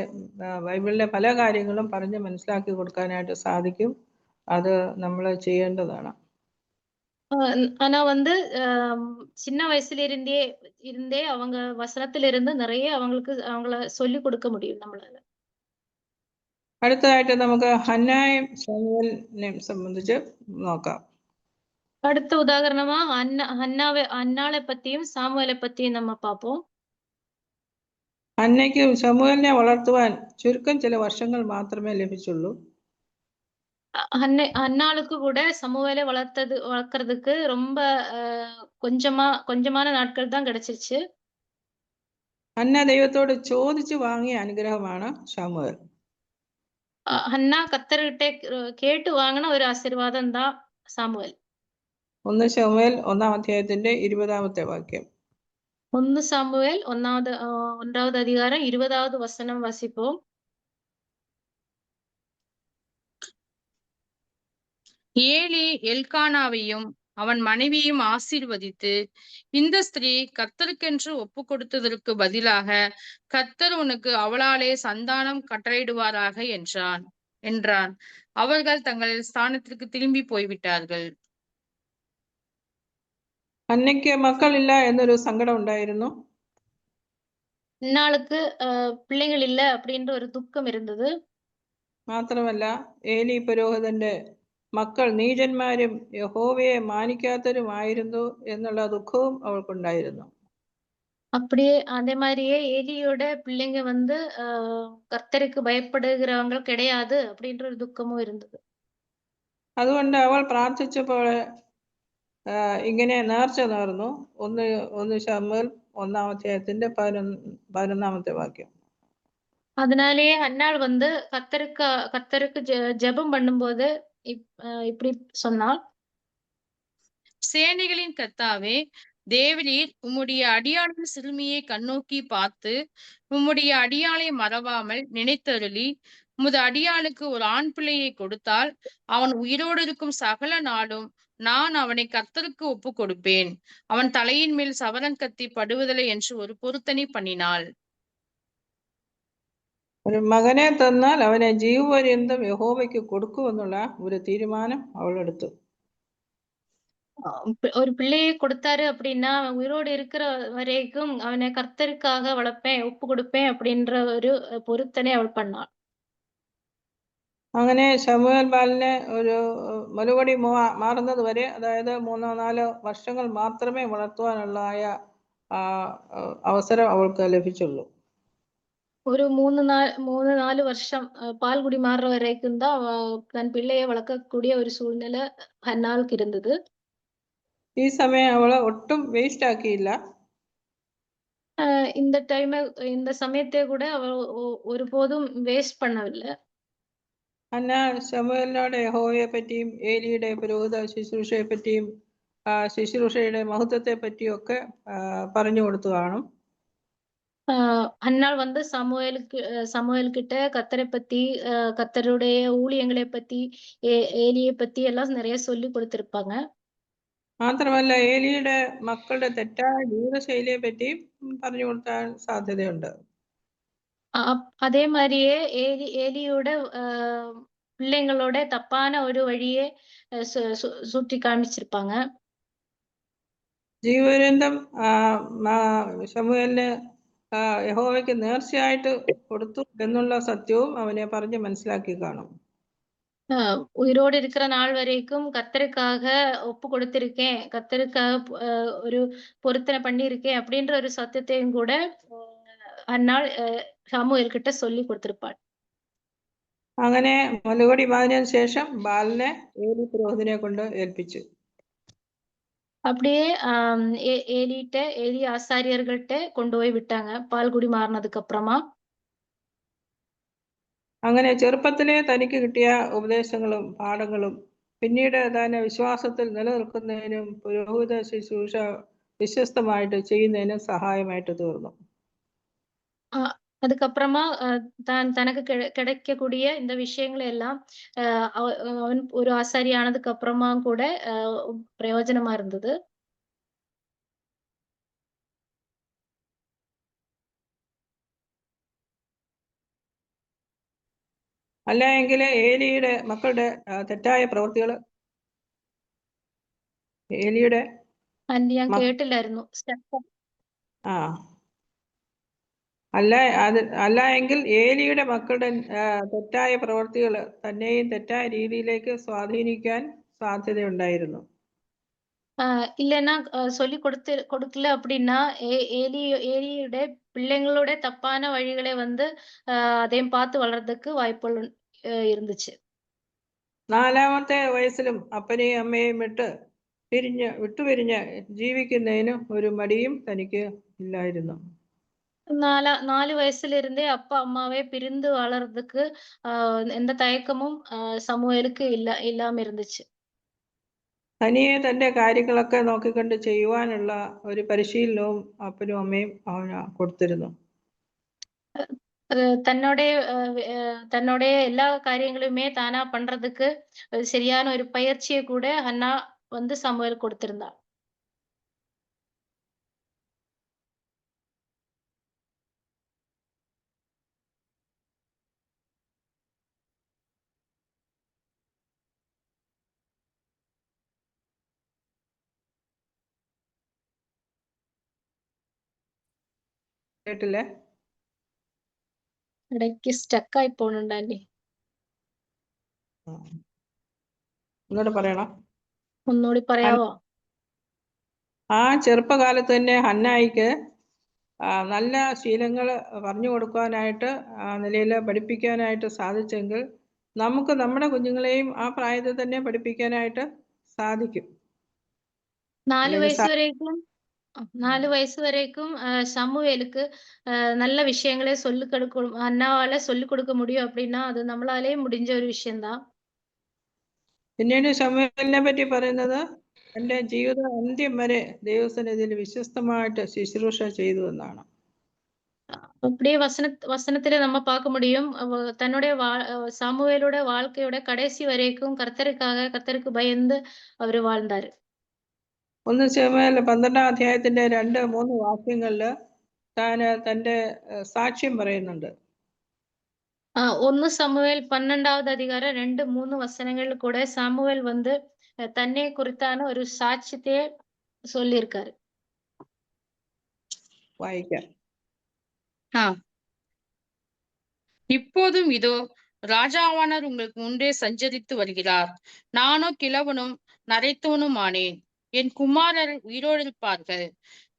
ബൈബിളിലെ പല കാര്യങ്ങളും പറഞ്ഞ് മനസ്സിലാക്കി കൊടുക്കാനായിട്ട് സാധിക്കും. അത് നമ്മൾ ചെയ്യേണ്ടതാണ്. ஆனா வந்து சின்ன வயசுல இருந்தே அவங்க வசனத்துல இருந்து நிறைய அவங்கள சொல்லி கொடுக்க முடியும் நம்மளால. അടുത്തതായിട്ട് നമുക്ക് ഹന്നായും ശമൂവേലിനെയും സംബന്ധിച്ച് നോക്കാം. அடுத்த உதாரணமா அன்னாளை பத்தியும் சாமுவேலை பத்தியும் நம்ம பார்ப்போம். ഹന്നയ്ക്കും ശമൂവേലിനെ വളർത്തുവാൻ ചുരുക്കം ചില വർഷങ്ങൾ മാത്രമേ ലഭിച്ചുള്ളൂ. அன்னாளுக்கு கூட சமூவேலை வளர்க்கறதுக்கு ரொம்ப கொஞ்சமான நாட்கள் தான் கிடைச்சிருச்சு. ഹന്ന ദൈവത്തോട് ചോദിച്ചു വാങ്ങിയ അനുഗ്രഹമാണ് ശമൂവേൽ. ഹന്ന കർത്തർகிட்ட കേട്ട് വാങ്ങണ ഒരു ആശീർവാദം தான் സാമുവേൽ. 1 ശമൂവേൽ 1-ാം അധ്യായത്തിന്റെ 20-ാമത്തെ വാക്യം. 1 சாமுவேல் 1வது அதிகாரம் 20வது வசனம் வாசிப்போம். ஏலி எல்கானாவையும் அவன் மனைவியும் ஆசீர்வதித்து, இந்த ஸ்திரீ கர்த்தருக்கென்று ஒப்பு கொடுத்ததற்கு பதிலாக கர்த்தர் உனக்கு அவளாலே சந்தானம் கட்டளையிடுவாராக என்றான். அவர்கள் தங்கள் ஸ்தானத்திற்கு திரும்பி போய்விட்டார்கள். ഹന്നയ്ക്ക് മക്കളില്ല എന്നൊരു സങ്കടം ഉണ്ടായിരുന്നു. இந்நாளுக்கு பிள்ளைகள் இல்ல அப்படின்ற ஒரு துக்கம் இருந்தது. മാത്രമല്ല ഏലി പുരോഹിതന്റെ മക്കൾ നീചന്മാരും യഹോവയെ മാനിക്കാത്തവരുമായിരുന്നു എന്നുള്ള ദുഃഖവും അവൾക്കുണ്ടായിരുന്നു. அப்படியே அதே மாதிரியே ஏலியோட பிள்ளைங்க வந்து கர்த்தருக்கு பயப்படுகிறவங்க கிடையாது அப்படின்ற ஒரு துக்கமும் இருந்தது. അതുകൊണ്ട് അവൾ പ്രാർത്ഥിച്ചപ്പോൾ ഇങ്ങനെ നേർച്ച നേർന്നു. 1 ശമൂവേൽ 1-ാം അധ്യായത്തിന്റെ 11-ാമത്തെ വാക്യം. அதனாலேயே அன்னாள் வந்து கர்த்தருக்கு ஜெபம் பண்ணும்போது இப்படி சொன்னாள். சேனைகளின் கர்த்தாவே, தேவரீர் உம்முடைய அடியாளின் சிறுமியை கண்ணோக்கி பார்த்து உம்முடைய அடியாளை மறவாமல் நினைத்தருளி உமது அடியாளுக்கு ஒரு ஆண் பிள்ளையை கொடுத்தால் அவன் உயிரோடு இருக்கும் சகல நாளும் நான் அவனை கர்த்தருக்கு ஒப்பு கொடுப்பேன். அவன் தலையின் மேல் சவரன் கத்தி படுவதில்லை என்று ஒரு பொருத்தனை பண்ணினாள். ഒരു മകനെ തന്നാൽ അവനെ ജീവപര്യന്തം യഹോവയ്ക്ക് കൊടുക്കുമെന്നുള്ള ഒരു തീരുമാനം അവൾ എടുത്തു. ஒரு பிள்ளையை கொடுத்தாரு அப்படின்னா உயிரோடு இருக்கிற வரைக்கும் அவனை கர்த்தருக்காக வளர்ப்பேன், ஒப்பு கொடுப்பேன் அப்படின்ற ஒரு பொருத்தனை அவள் பண்ணாள். അങ്ങനെ ശമൂവേൽ ബാലനെ ഒരു മറുപടി മാറുന്നത് വരെ, അതായത് 3-4 വർഷങ്ങൾ മാത്രമേ വളർത്തുവാനുള്ളതായ അവസരം അവൾക്ക് ലഭിച്ചുള്ളൂ. ஒரு 3-4 வருஷம் பால்குடி மாறுற வரைக்கும் தான் தன் பிள்ளையை வளர்க்கக்கூடிய ஒரு சூழ்நிலை ஹன்னாளுக்கு இருந்தது. ഈ സമയം അവള് ഒട്ടും വേസ്റ്റ് ആക്കിയില്ല. இந்த சமயத்தை கூட அவ ஒருபோதும் வேஸ்ட் பண்ணவில்லை. ഹന്ന ശമൂവേലിനോട് യഹോവയെ പറ്റിയും ഏലിയുടെ പുരോഹിത ശുശ്രൂഷയെ പറ്റിയും ശുശ്രൂഷയുടെ മഹത്വത്തെ പറ്റിയും ഒക്കെ പറഞ്ഞു കൊടുത്തു കാണും. அன்னாள் வந்து சமுவேல் கிட்ட கர்த்தரை பத்தி, கர்த்தருடைய ஊழியங்களை பத்தி, ஏலியை பத்தி எல்லாம் நிறைய சொல்லி கொடுத்திருப்பாங்க. മാത്രമല്ല ഏലിയുടെ മക്കളുടെ തെറ്റായ ജീവിതശൈലിയെ പറ്റിയും പറഞ്ഞു കൊടുക്കാൻ സാധ്യതയുണ്ട്. அதே மாதிரியே ஏலியோட பிள்ளைங்களோட தப்பான ஒரு வழியை சுட்டி காமிச்சிருப்பாங்க. ജീവപര്യന്തം ശമൂവേലിന് യഹോവയ്ക്ക് നേർച്ചയായിട്ട് കൊടുത്തു എന്നുള്ള സത്യവും അവനെ പറഞ്ഞ് മനസ്സിലാക്കി കാണും. உயிரோடு இருக்கிற நாள் வரைக்கும் கர்த்தருக்காக ஒப்பு கொடுத்திருக்கேன், கர்த்தருக்காக ஒரு பொருத்தனை பண்ணியிருக்கேன் அப்படின்ற ஒரு சத்தியத்தையும் கூட அந்நாள் சாமுவேல் கிட்ட சொல்லி கொடுத்திருப்பாள். അങ്ങനെ മുലകുടി മാതിനു ശേഷം ബാലിനെ ഏലി പുരോഹിതനെ കൊണ്ട് ഏൽപ്പിച്ചു. அப்படியே ஏலி ஆசாரியர்கள்ட்ட கொண்டு போய் விட்டாங்க பால்குடி மாறினதுக்கு அப்புறமா. അങ്ങനെ ചെറുപ്പത്തിലെ തനിക്ക് കിട്ടിയ ഉപദേശങ്ങളും പാഠങ്ങളും പിന്നീട് തന്നെ വിശ്വാസത്തിൽ നിലനിൽക്കുന്നതിനും പുരോഹിത ശുശ്രൂഷ വിശ്വസ്തമായിട്ട് ചെയ്യുന്നതിനും സഹായമായിട്ട് തീർന്നു. அதுக்கப்புறமா தனக்கு கிடைக்கக்கூடிய இந்த விஷயங்களை எல்லாம் அவன் ஒரு ஆசாரி ஆனதுக்கு அப்புறமா கூட பிரயோஜனமா இருந்தது. അല്ല എങ്കിൽ ഏലിയുടെ മക്കളുടെ തെറ്റായ പ്രവൃത്തികൾ ഏലിയുടെ ഞാൻ കേട്ടില്ലായിരുന്നു. അല്ല എങ്കിൽ ഏലിയുടെ മക്കളുടെ തെറ്റായ പ്രവൃത്തികൾ തന്നെയും തെറ്റായ രീതിയിലേക്ക് സ്വാധീനിക്കാൻ സാധ്യതയുണ്ടായിരുന്നു. இல்லைன்னா சொல்லி கொடுக்கல அப்படின்னா ஏலியோட பிள்ளைங்களோட தப்பான வழிகளை வந்து அதையும் பார்த்து வளர்றதுக்கு வாய்ப்புகள் இருந்துச்சு. 4-ാമത്തെ വയസ്സിലും അപ്പനെയും അമ്മയെയും വിട്ടുപിരിഞ്ഞ് ജീവിക്കുന്നതിന് ഒരു മടിയും തനിക്ക് ഇല്ലായിരുന്നു. 4 வயசுல இருந்தே அப்பா அம்மாவே பிரிந்து வளர்றதுக்கு எந்த தயக்கமும் சமூவேலுக்கு இல்லாம இருந்துச்சு. തനിയെ തന്റെ കാര്യങ്ങളൊക്കെ നോക്കിക്കൊണ്ട് ചെയ്യുവാനുള്ള ഒരു പരിശീലനവും അപ്പനും അമ്മയും അവന് കൊടുത്തിരുന്നു. தன்னுடைய எல்லா காரியங்களுமே தானா பண்றதுக்கு சரியான ஒரு பயிற்சியை கூட அண்ணா வந்து சமூவேல் கொடுத்திருந்தா. കേട്ടില്ലേ? ഇടയ്ക്ക് സ്റ്റക്കായി പോണുണ്ടല്ലേ? ഒന്നുകൂടെ പറയണം. ഒന്നുകൂടി പറയാവോ? ആ ചെറുപ്പകാലത്ത് തന്നെ ഹന്നായിക്ക് നല്ല ശീലങ്ങൾ പറഞ്ഞു കൊടുക്കാനായിട്ട് ആ നിലയിൽ പഠിപ്പിക്കാനായിട്ട് സാധിച്ചെങ്കിൽ നമുക്ക് നമ്മുടെ കുഞ്ഞുങ്ങളെയും ആ പ്രായത്തിൽ തന്നെ പഠിപ്പിക്കാനായിട്ട് സാധിക്കും. 4 வயசு வரைக்கும் சமூவேலுக்கு நல்ல விஷயங்களே அண்ணாவால சொல்லிக் கொடுக்க முடியும் அப்படின்னா அது நம்மளாலே முடிஞ்ச ஒரு விஷயம்தான். പിന്നീട് ശമൂവേലിനെ പറ്റി പറയുന്നത് തന്റെ ജീവിത അന്ത്യം വരെ ദൈവസന്നിധിയിൽ വിശ്വസ്തമായിട്ട് ശുശ്രൂഷ ചെയ്തു എന്നാണ്. அப்படியே வசனத்துல நம்ம பார்க்க முடியும். தன்னுடைய சாமுவேலோட வாழ்க்கையோட கடைசி வரைக்கும் கர்த்தருக்கு பயந்து அவரு வாழ்ந்தாரு. 1 ശമൂവേൽ 12-ാം അധ്യായത്തിന്റെ 2-3 വാക്യങ്ങളിൽ തന്റെ സാക്ഷ്യം പറയുന്നുണ്ട്. 1 சமுவேல் 12வது அதிகாரம் 2-3 வசனங்கள் கூட சாமுவேல் வந்து தன்னை குறித்தான ஒரு சாட்சியத்தை சொல்லியிருக்காரு. വായിക്കാം. இப்போதும் இதோ ராஜாவானவர் உங்களுக்கு முன்பே சஞ்சரித்து வருகிறார். நானோ கிழவனும் நரைத்தவனும் ஆனேன். என் குமாரர் உயிரோடிருப்பார்கள்.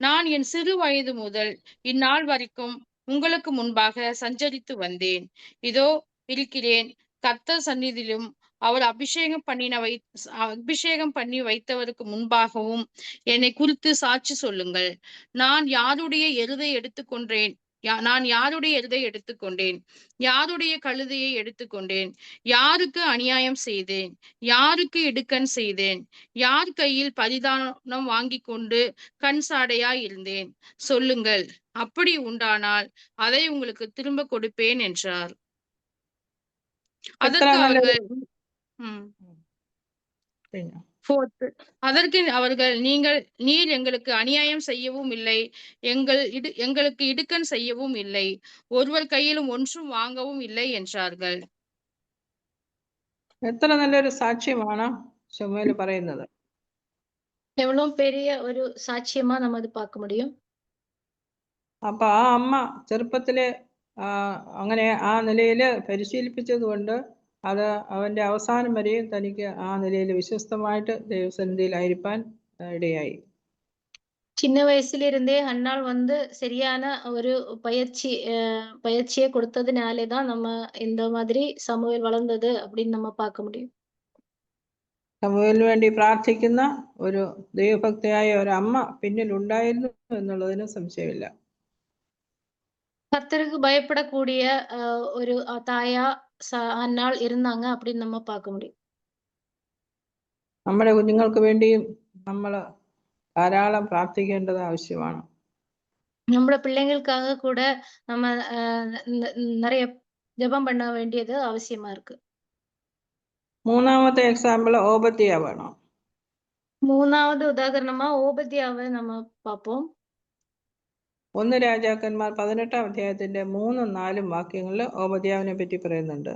நான் என் சிறு வயது முதல் இந்நாள் வரைக்கும் உங்களுக்கு முன்பாக சஞ்சரித்து வந்தேன். இதோ இருக்கிறேன். கர்த்தர் சந்நிதியிலும் அவர் அபிஷேகம் பண்ணி வைத்தவருக்கு முன்பாகவும் என்னை குறித்து சாட்சி சொல்லுங்கள். நான் யாருடைய எருதை எடுத்துக்கொண்டேன் யாருடைய கழுதையை எடுத்துக்கொண்டேன், யாருக்கு அநியாயம் செய்தேன், யாருக்கு இடுக்கண் செய்தேன், யார் கையில் பரிதானம் வாங்கிக் கொண்டு கண் சாடையாய் இருந்தேன், சொல்லுங்கள். அப்படி உண்டானால் அதை உங்களுக்கு திரும்ப கொடுப்பேன் என்றார். அதற்கு அவர்கள் நீர் எங்களுக்கு அநியாயம் செய்யவும் இல்லை, எங்களுக்கு இடுக்கண் செய்யவும் இல்லை, ஒருவர் கையிலும் ஒன்றும் வாங்கவும் இல்லை என்றார்கள். എത്ര നല്ലൊരു സാക്ഷ്യമാണ് ശമൂവേൽ പറയുന്നത്. எவ்வளவு பெரிய ஒரு சாட்சியமா நம்ம அது பார்க்க முடியும். അപ്പൊ ആ അമ്മ ചെറുപ്പത്തിലെ അങ്ങനെ ആ നിലയില് പരിശീലിപ്പിച്ചത് കൊണ്ട് അത് അവന്റെ അവസാനം വരെയും തനിക്ക് ആ നിലയിൽ വിശ്വസ്തമായിട്ട് ദൈവസന്നിധിയിലായിരിക്കാൻ ഇടയായി. சின்ன வயசுல இருந்தே அன்னாள் வந்து சரியான ஒரு பயிற்சியை கொடுத்ததுனாலே தான் நம்ம இந்த மாதிரி சமூகம் வளர்ந்தது அப்படின்னு நம்ம பார்க்க முடியும். സമൂഹത്തിന് വേണ്ടി പ്രാർത്ഥിക്കുന്ന ഒരു ദൈവഭക്തയായ ഒരു അമ്മ പിന്നിൽ ഉണ്ടായിരുന്നു എന്നുള്ളതിന് സംശയമില്ല. கர்த்தருக்கு பயப்படக்கூடிய ஒரு தாயா அன்னாள் இருந்தாங்க அப்படின்னு நம்ம பார்க்க முடியும். നമ്മുടെ കുഞ്ഞുങ്ങൾക്ക് വേണ്ടിയും നമ്മൾ ധാരാളം പ്രാർത്ഥിക്കേണ്ടത് ആവശ്യമാണ്. നമ്മുടെ பிள்ளைங்களுக்காக கூட நம்ம நிறைய ஜெபம் பண்ண வேண்டியது அவசியமா இருக்கு. മൂന്നാമത്തെ എക്സാമ്പിൾ ഓബദ്യാവാണ്. മൂന്നാമത് ഉദാഹരണமா ഓബദ്യാவை நம்ம பார்ப்போம். 1 രാജാക്കന്മാർ 18-ാം അധ്യായത്തിന്റെ 3-4 വാക്യങ്ങളിൽ ഓബദ്യാവിനെ പറ്റി പറയുന്നുണ്ട്.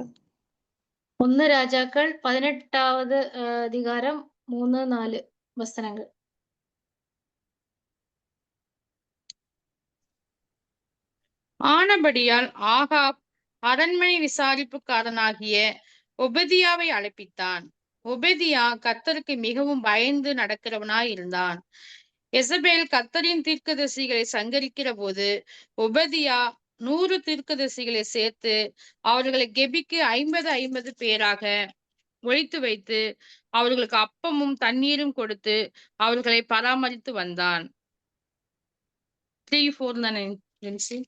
1 രാജാക്കൾ 18-வது அதிகாரம் 3-4 வசனங்கள். ஆனபடியால் ஆகாப் அரண்மனை விசாரிப்புக்காரனாகிய ஒபதியாவை அழைப்பித்தான். ஒபதியா கர்த்தருக்கு மிகவும் பயந்து நடக்கிறவனாய் இருந்தான். எசபேல் கர்த்தரின் தீர்க்கதரிசிகளை சங்கரிக்கிற போது ஒபதியா 100 தீர்க்கதரிசிகளை சேர்த்து அவர்களை கெபிக்கு 50 பேராக ஒழித்து வைத்து அவர்களுக்கு அப்பமும் தண்ணீரும் கொடுத்து அவர்களை பராமரித்து வந்தான். 3-4 தானே ஜென்சி?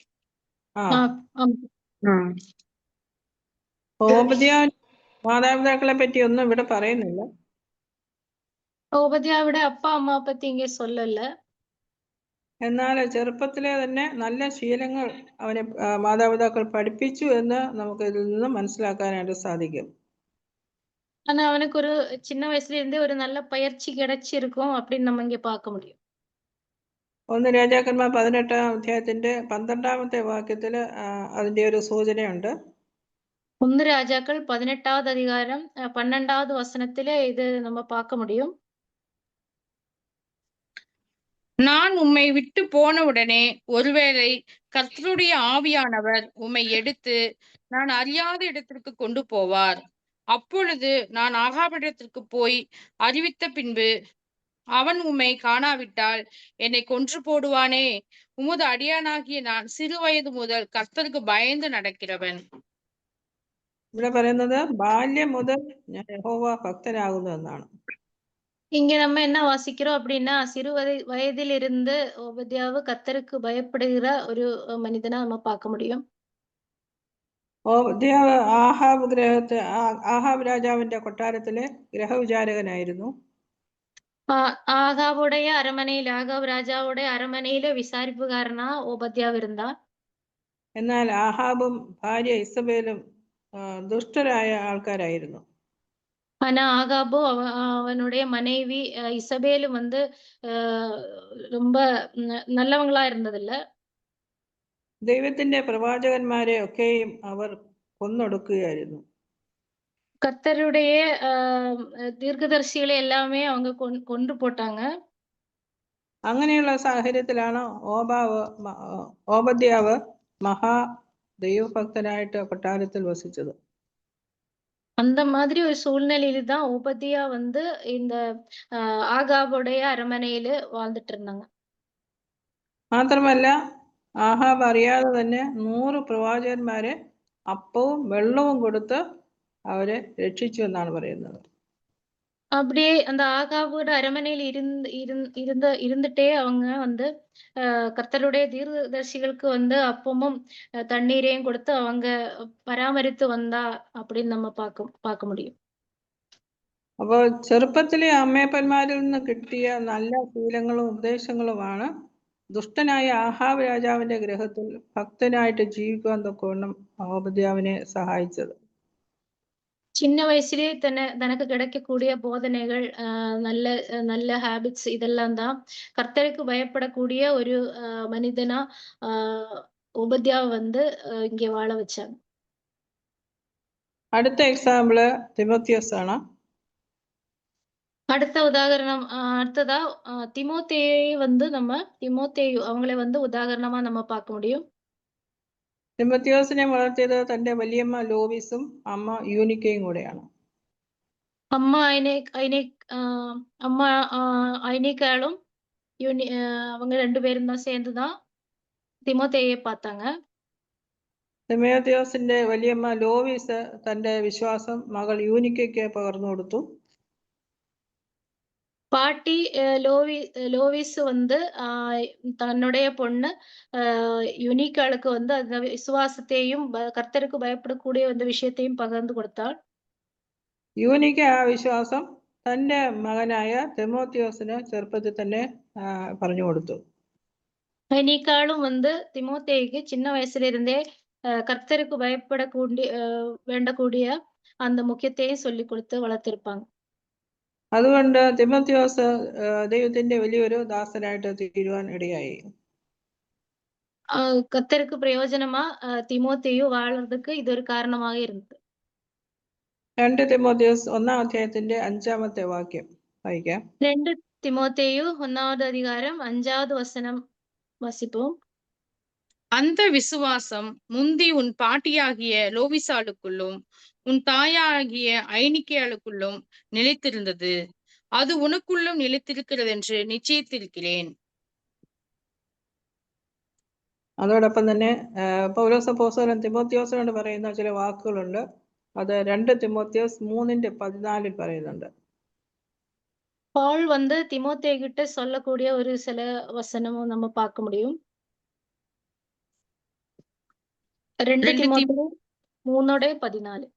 ഓബദ്യാവിന്റെ മാതാപിതാക്കളെ പറ്റി ഒന്നും ഇവിടെ പറയുന്നില്ല. ഓബദ്യാവിടെ அப்பா அம்மா பத்தி இங்கே சொல்லல. എന്നാൽ ചെറുപ്പത്തിലെ തന്നെ നല്ല ശീലങ്ങൾ അവനെ മാതാപിതാക്കൾ പഠിപ്പിച്ചു എന്ന് നമുക്ക് ഇതിൽ നിന്ന് മനസ്സിലാക്കാനായിട്ട് സാധിക്കും. ஆனா அவனுக்கு ஒரு சின்ன வயசுல இருந்தே ஒரு நல்ல பயிற்சி கிடைச்சிருக்கும் அப்படின்னு நம்ம இங்க பார்க்க முடியும். 1 രാജാക്കന്മാർ 18-ാം അധ്യായത്തിന്റെ 12-ാമത്തെ വാക്യത്തില് അതിന്റെ ഒരു സൂചനയുണ്ട്. 1 ராஜாக்கள் 18-வது அதிகாரம் 12-வது வசனத்திலே இது நம்ம பார்க்க முடியும். நான் உம்மை விட்டு போன உடனே ஒருவேளை கர்த்தருடைய ஆவியானவர் உம்மை எடுத்து நான் அறியாத இடத்திற்கு கொண்டு போவார். அப்பொழுது நான் ஆகாபிடத்திற்கு போய் அறிவித்த பின்பு அவன் உம்மை காணாவிட்டால் என்னை கொன்று போடுவானே. உமது அடியானாகிய நான் சிறு வயது முதல் கர்த்தருக்கு பயந்து நடக்கிறவன். ഇവിടെ പറയുന്നത് ബാല്യം മുതൽ ഞാൻ യഹോവ ഭക്തനാകുന്നു എന്നാണ്. இங்க நம்ம என்ன வாசிக்கிறோம் அப்படின்னா சிறு வயதில் இருந்து ஓபத்யாவு கர்த்தருக்கு பயப்படுகிற ஒரு மனிதனா நம்ம பார்க்க முடியும். ഓബദ്യാവ് ആഹാബ് രാജാവിന്റെ കൊട്ടാരത്തിലെ ഗ്രഹവിചാരകനായിരുന്നു. ஆகாபுடைய அரமனையில் ஆகாப் ராஜாவுடைய அரமனையில விசாரிப்புக்காரனா ஓபத்யாവ് இருந்தா. എന്നാൽ ആഹാബും ഭാര്യ ഇസബേലും ദുഷ്ടരായ ആൾക്കാരായിരുന്നു. ஆனா ஆகாபும் அவனுடைய மனைவி இசபேலும் வந்து ரொம்ப நல்லவங்களா இருந்ததில்ல. ദൈവത്തിന്റെ പ്രവാചകന്മാരെ ഒക്കെയും അവർ കൊന്നൊടുക്കുകയായിരുന്നു. கர்த்தருடைய தீர்க்கதரிசிகளை எல்லாமே அவங்க கொன்று போட்டாங்க. അങ്ങനെയുള്ള സാഹചര്യത്തിലാണ് ഓബദ്യാവ് മഹാ ദൈവഭക്തനായിട്ട് കൊട്ടാരത്തിൽ വസിച്ചത്. அந்த மாதிரி ஒரு சூழ்நிலையில தான் ஓபத்யா வந்து இந்த ஆகாபுடைய அரமனையில வாழ்ந்துட்டு இருந்தாங்க. മാത്രമല്ല ആഹാബ് അറിയാതെ തന്നെ 100 പ്രവാചകന്മാരെ അപ്പവും വെള്ളവും കൊടുത്ത് അവരെ രക്ഷിച്ചു എന്നാണ് പറയുന്നത്. அப்படியே அந்த ஆகாவோட அரண்மனையில் இருந்துட்டே அவங்க வந்து கர்த்தருடைய தீர்க்கதரிசிகளுக்கு வந்து அப்பமும் தண்ணீரையும் கொடுத்து அவங்க பராமரித்து வந்தா அப்படின்னு நம்ம பார்க்க முடியும். അപ്പോൾ ചെറുപ്പത്തിലെ അമ്മയപ്പന്മാരിൽ നിന്ന് കിട്ടിയ നല്ല ശീലങ്ങളും ഉപദേശങ്ങളുമാണ് ദുഷ്ടനായ ആഹാബ് രാജാവിന്റെ ഗൃഹത്തിൽ ഭക്തനായിട്ട് ജീവിക്കുവാൻ തക്കവണ്ണം ഓബദ്യാവിനെ സഹായിച്ചത്. சின்ன வயசுலயே தனக்கு கிடைக்கக்கூடிய போதனைகள் நல்ல நல்ல ஹேபிட்ஸ் இதெல்லாம் தான் கர்த்தருக்கு பயப்படக்கூடிய ஒரு மனிதனா உபத்யாவை வந்து இங்கே வாழ வச்சாங்க. അടുത്ത എക്സാമ്പിള് തിമോത്തിയോസ് ആണ്. அடுத்த உதாரணம் அடுத்ததா திமோத்தேயை வந்து திமோத்தேயு அவங்களை வந்து உதாரணமா நம்ம பார்க்க முடியும். തിമോത്തിയോസിനെ വളർത്തിയത് തന്റെ വലിയമ്മ ലോവിസും അമ്മ യൂനിക്കയും കൂടെയാണ്. അമ്മ ஐனிக்காலும் அவங்க 2 பேரும் தான் சேர்ந்துதான் திமோத்தேயை பார்த்தாங்க. തിമോത്തിയോസിന്റെ വലിയമ്മ ലോവിസ് തന്റെ വിശ്വാസം മകൾ യൂനിക്കയ്ക്ക് പകർന്നു കൊടുത്തു. பாட்டி லோவிஸ் வந்து தன்னுடைய பொண்ணு யுனிக்காளுக்கு வந்து அந்த விசுவாசத்தையும் கர்த்தருக்கு பயப்படக்கூடிய அந்த விஷயத்தையும் பகிர்ந்து கொடுத்தாள். യൂനിക്ക ആ വിശ്വാസം തന്റെ മകനായ തിമോത്തിയോസിന് ചെറുപ്പത്തിൽ തന്നെ പറഞ്ഞു കൊടുത്തു. யுனிக்காளும் வந்து திமோத்தேயுக்கு சின்ன வயசுல இருந்தே கர்த்தருக்கு வேண்டக்கூடிய அந்த முக்கியத்தையும் சொல்லி கொடுத்து வளர்த்திருப்பாங்க. അതുകൊണ്ട് തിമോത്തിയോസ് ദൈവത്തിന്റെ വലിയൊരു ദാസനായിട്ട് തീരുവാൻ ഇടയായി. கர்த்தருக்கு பிரயோஜனமா திமோத்தேயு வாழறதுக்கு இது ஒரு காரணமாக இருந்தது. 2 തിമോത്തിയോസ് 1-ാം അധ്യായത്തിന്റെ 5-ാമത്തെ വാക്യം വായിക്കാം. 2 திமோத்தேயு 1வது அதிகாரம் 5வது வசனம் வாசிப்போம். அந்த விசுவாசம் முந்தி உன் பாட்டியாகிய லோவிசாளுக்குள்ளும் உன் தாயாகிய ஐனிக்கேயாளுக்குள்ளும் நிலைத்திருந்தது. அது உனக்குள்ளும் நிலைத்திருக்கிறது என்று நிச்சயித்திருக்கிறேன். അതോടൊപ്പം തന്നെ പൗലോസ് അപ്പോസ്തലൻ തിമോത്തിയോസിനോട് പറയുന്ന ചില വാക്കുകളുണ്ട്. അത് 2 തിമോത്തിയോസ് 3:14 പറയുന്നുണ്ട്. பவுல் வந்து திமோத்தேயு கிட்ட சொல்லக்கூடிய ஒரு சில வசனமும் நம்ம பார்க்க முடியும். 2 திமோத்தேயு 3:14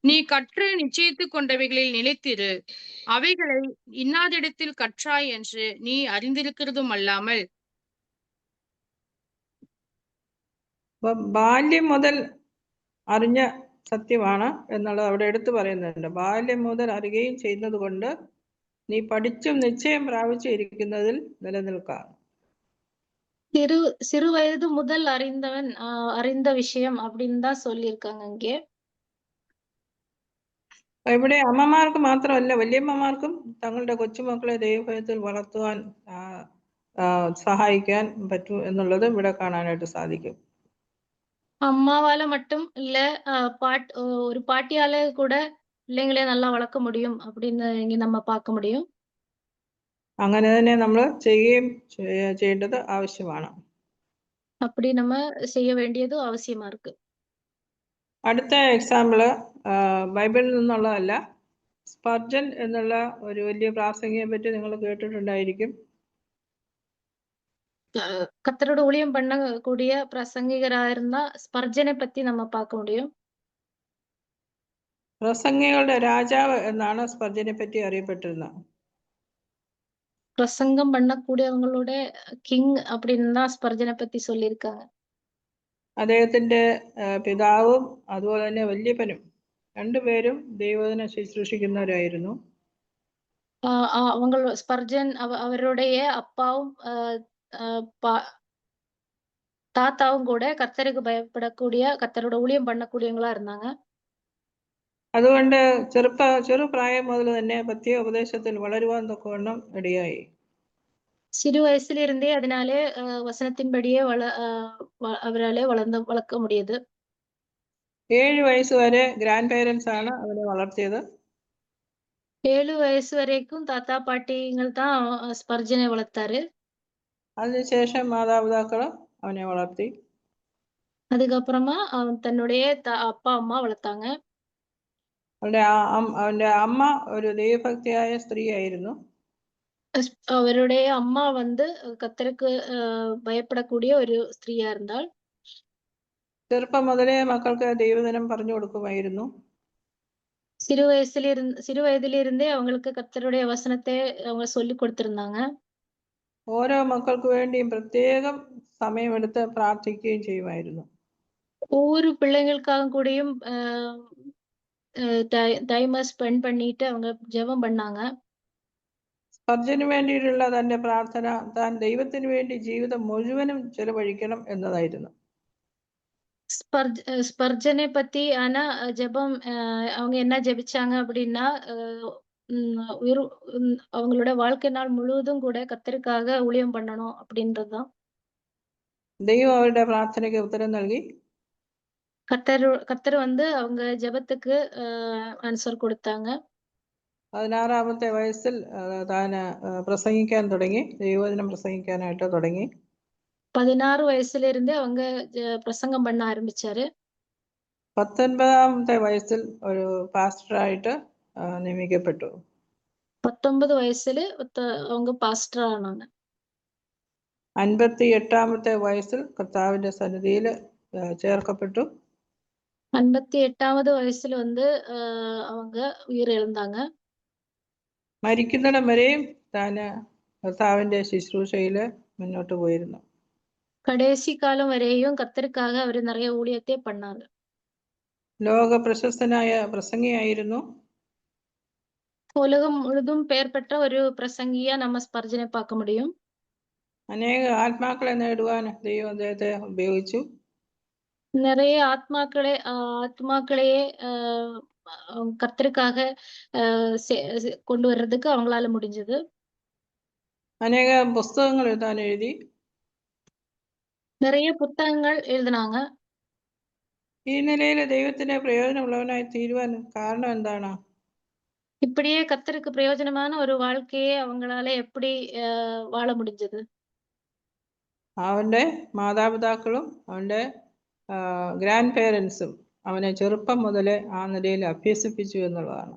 நீ கற்று நிச்சயித்துக் கொண்டவைகளில் நிலைத்திரு, அவைகளை இன்னாதிடத்தில் கற்றாய் என்று நீ அறிந்திருக்கிறதும் அல்லாமல். ബാല്യം മുതൽ അറിഞ്ഞ സത്യമാണ് എന്നുള്ളത് അവിടെ എടുത്തു പറയുന്നുണ്ട്. ബാല്യം മുതൽ അറിയുകയും ചെയ്യുന്നത് കൊണ്ട് നീ പഠിച്ചും നിശ്ചയം പ്രാപിച്ചും ഇരിക്കുന്നതിൽ നിലനിൽക്കാം. சிறு வயது முதல் அறிந்த விஷயம் அப்படின்னு தான் சொல்லியிருக்காங்க இங்கே. ഇവിടെ അമ്മമാർക്ക് മാത്രമല്ല വലിയമ്മമാർക്കും തങ്ങളുടെ കൊച്ചുമക്കളെ ദൈവഭയത്തിൽ വളർത്തുവാൻ സഹായിക്കാൻ പറ്റും എന്നുള്ളത് ഇവിടെ കാണാനായിട്ട് സാധിക്കും. அம்மாவால மட்டும் இல்ல ஒரு பாட்டியால கூட பிள்ளைங்களை நல்லா வளர்க்க முடியும் அப்படின்னு இங்க நம்ம பார்க்க முடியும். അങ്ങനെ തന്നെ നമ്മൾ ചെയ്യേണ്ടത് ആവശ്യമാണ്. அப்படி நம்ம செய்ய வேண்டியது அவசியமா இருக்கு. അടുത്ത എക്സാമ്പിള് ബൈബിളിൽ നിന്നുള്ളതല്ല. സ്പർജൻ എന്നുള്ള ഒരു വലിയ പ്രാസംഗികയെ പറ്റി നിങ്ങൾ കേട്ടിട്ടുണ്ടായിരിക്കും. கர்த்தரோட ஊழியம் பண்ணக்கூடிய பிரசங்கிகராயிருந்த ஸ்பர்ஜனை பத்தி நம்ம பார்க்க முடியும். പ്രസംഗികളുടെ രാജാവ് എന്നാണ് സ്പർജനെ പറ്റി അറിയപ്പെട്ടിരുന്നത്. பிரசங்கம் பண்ணக்கூடியவங்களோட கிங் அப்படின்னு தான் ஸ்பர்ஜனை பத்தி சொல்லியிருக்காங்க. അദ്ദേഹത്തിന്റെ പിതാവും അതുപോലെ തന്നെ വല്യപ്പനും രണ്ടുപേരും ദൈവവചനം ശുശ്രൂഷിക്കുന്നവരായിരുന്നു. ஸ்பர்ஜன் அவருடைய அப்பாவும் தாத்தாவும் கூட கர்த்தருக்கு பயப்படக்கூடிய கர்த்தரோட ஊழியம் பண்ணக்கூடியவங்களா இருந்தாங்க. അതുകൊണ്ട് ചെറുപ്രായം മുതൽ തന്നെ പത്യ ഉപദേശത്തിൽ വളരുവാൻ തക്കവണ്ണം ഇടയായി. சிறு வயசுல இருந்தே அதனாலே வசனத்தின்படியே அவராலே வளர்க்க முடியுது. 7 വയസ്സ് വരെ ഗ്രാൻഡ് പേരൻസ് ആണ് അവരെ വളർത്തിയത്. 7 വയസ്സ് വരേക്കും താത്താ പാട്ടിങ്ങൾ தான் ஸ்பர்ஜனை வளர்த்தாரு. അതിനുശേഷം മാതാപിതാക്കൾ அவனை வளர்த்தி அதுக்கப்புறமா தன்னுடைய அப்பா அம்மா வளர்த்தாங்க. അവന്റെ അമ്മ ഒരു ദൈവഭക്തിയായ സ്ത്രീയായിരുന്നു. அவருடைய அம்மா வந்து கர்த்தருக்கு பயப்படக்கூடிய ஒரு ஸ்திரீயா இருந்தாள். ചെറുപ്പം മുതലേ മക്കൾക്ക് ദൈവവചനം പറഞ്ഞു കൊടുക്കുമായിരുന്നു. சிறு வயதிலிருந்தே அவங்களுக்கு கர்த்தருடைய வசனத்தை அவங்க சொல்லி கொடுத்திருந்தாங்க. ഓരോ മക്കൾക്ക് വേണ്ടിയും പ്രത്യേകം സമയമെടുത്ത് പ്രാർത്ഥിക്കുകയും ചെയ്യുമായിരുന്നു. ஒவ்வொரு பிள்ளைங்களுக்காக கூடயும் டைமை ஸ்பெண்ட் பண்ணிட்டு அவங்க ஜெபம் பண்ணாங்க. സ്പർജന് വേണ്ടിയിട്ടുള്ള തന്റെ പ്രാർത്ഥന താൻ ദൈവത്തിന് വേണ്ടി ജീവിതം മുഴുവനും ചെലവഴിക്കണം എന്നതായിരുന്നു. ஸ்பர்ஜனை பத்தி ஆனா ஜெபம் அவங்க என்ன ஜெபிச்சாங்க அப்படின்னா அவங்களோட வாழ்க்கை நாள் முழுவதும் கூட கர்த்தருக்காக ஊழியம் பண்ணணும் அப்படின்றதுதான். ദൈവം അവരുടെ പ്രാർത്ഥനയ്ക്ക് ഉത്തരം നൽകി. கர்த்தர் வந்து அவங்க ஜெபத்துக்கு ആൻസർ കൊടുത്താங்க. 16-ാമത്തെ വയസ്സിൽ താൻ പ്രസംഗിക്കാൻ തുടങ്ങി, ദൈവവചനം പ്രസംഗിക്കാനായിട്ട് തുടങ്ങി. 16 വയസ്സിലിരുந்தേ அவங்க പ്രസംഗം பண்ண ആരംഭിച്ചാரு. 19-ാമത്തെ വയസ്സിൽ ഒരു പാസ്റ്ററായിട്ട് നിയമിക്കപ്പെട്ടു. 19 വയസ്സില് அவங்க പാസ്റ്റർ ആണാണ്. 58-ാമത്തെ വയസ്സിൽ കർത്താവിന്റെ സന്നിധിയിൽ ചേർക്കപ്പെട്ടു. 58வது വയസ്സിൽ வந்து அவங்க உயிர் இழந்தாங்க. മരിക്കുന്നിടം വരെയും താൻ കർത്താവിന്റെ ശുശ്രൂഷയില് മുന്നോട്ട് പോയിരുന്നു. கடைசி காலம் வரையும் கர்த்தருக்காக அவர் நிறைய ஊழியத்தை பண்ணாங்க. ലോക പ്രശസ്തനായ പ്രസംഗിയായിരുന്നു. உலகம் முழுதும் பெயர் பெற்ற ஒரு பிரசங்கியா நம்ம ஸ்பர்ஜனை பார்க்க முடியும். അനേക ആത്മാക്കളെ നേടുവാൻ ദൈവം അദ്ദേഹത്തെ ഉപയോഗിച്ചു. நிறைய ஆத்மாக்களையே கர்த்தருக்காக கொண்டு வர்றதுக்கு அவங்களால முடிஞ்சது. അനേക പുസ്തകങ്ങൾ താൻ എഴുതി. நிறைய புத்தகங்கள் எழுதினாங்க. ഈ നിലയിൽ ദൈവത്തിന് പ്രയോജനമുള്ളവനായി തീരുവാൻ കാരണം എന്താണ്? இப்படியே கர்த்தருக்கு பிரயோஜனமான ஒரு வாழ்க்கையை அவங்களால எப்படி வாழ முடிஞ்சது? അവന്റെ മാതാപിതാക്കളും അവന്റെ ഗ്രാൻഡ് പേരൻസും അവനെ ചെറുപ്പം മുതലേ ആ നിലയിൽ അഭ്യസിപ്പിച്ചു എന്നുള്ളതാണ്.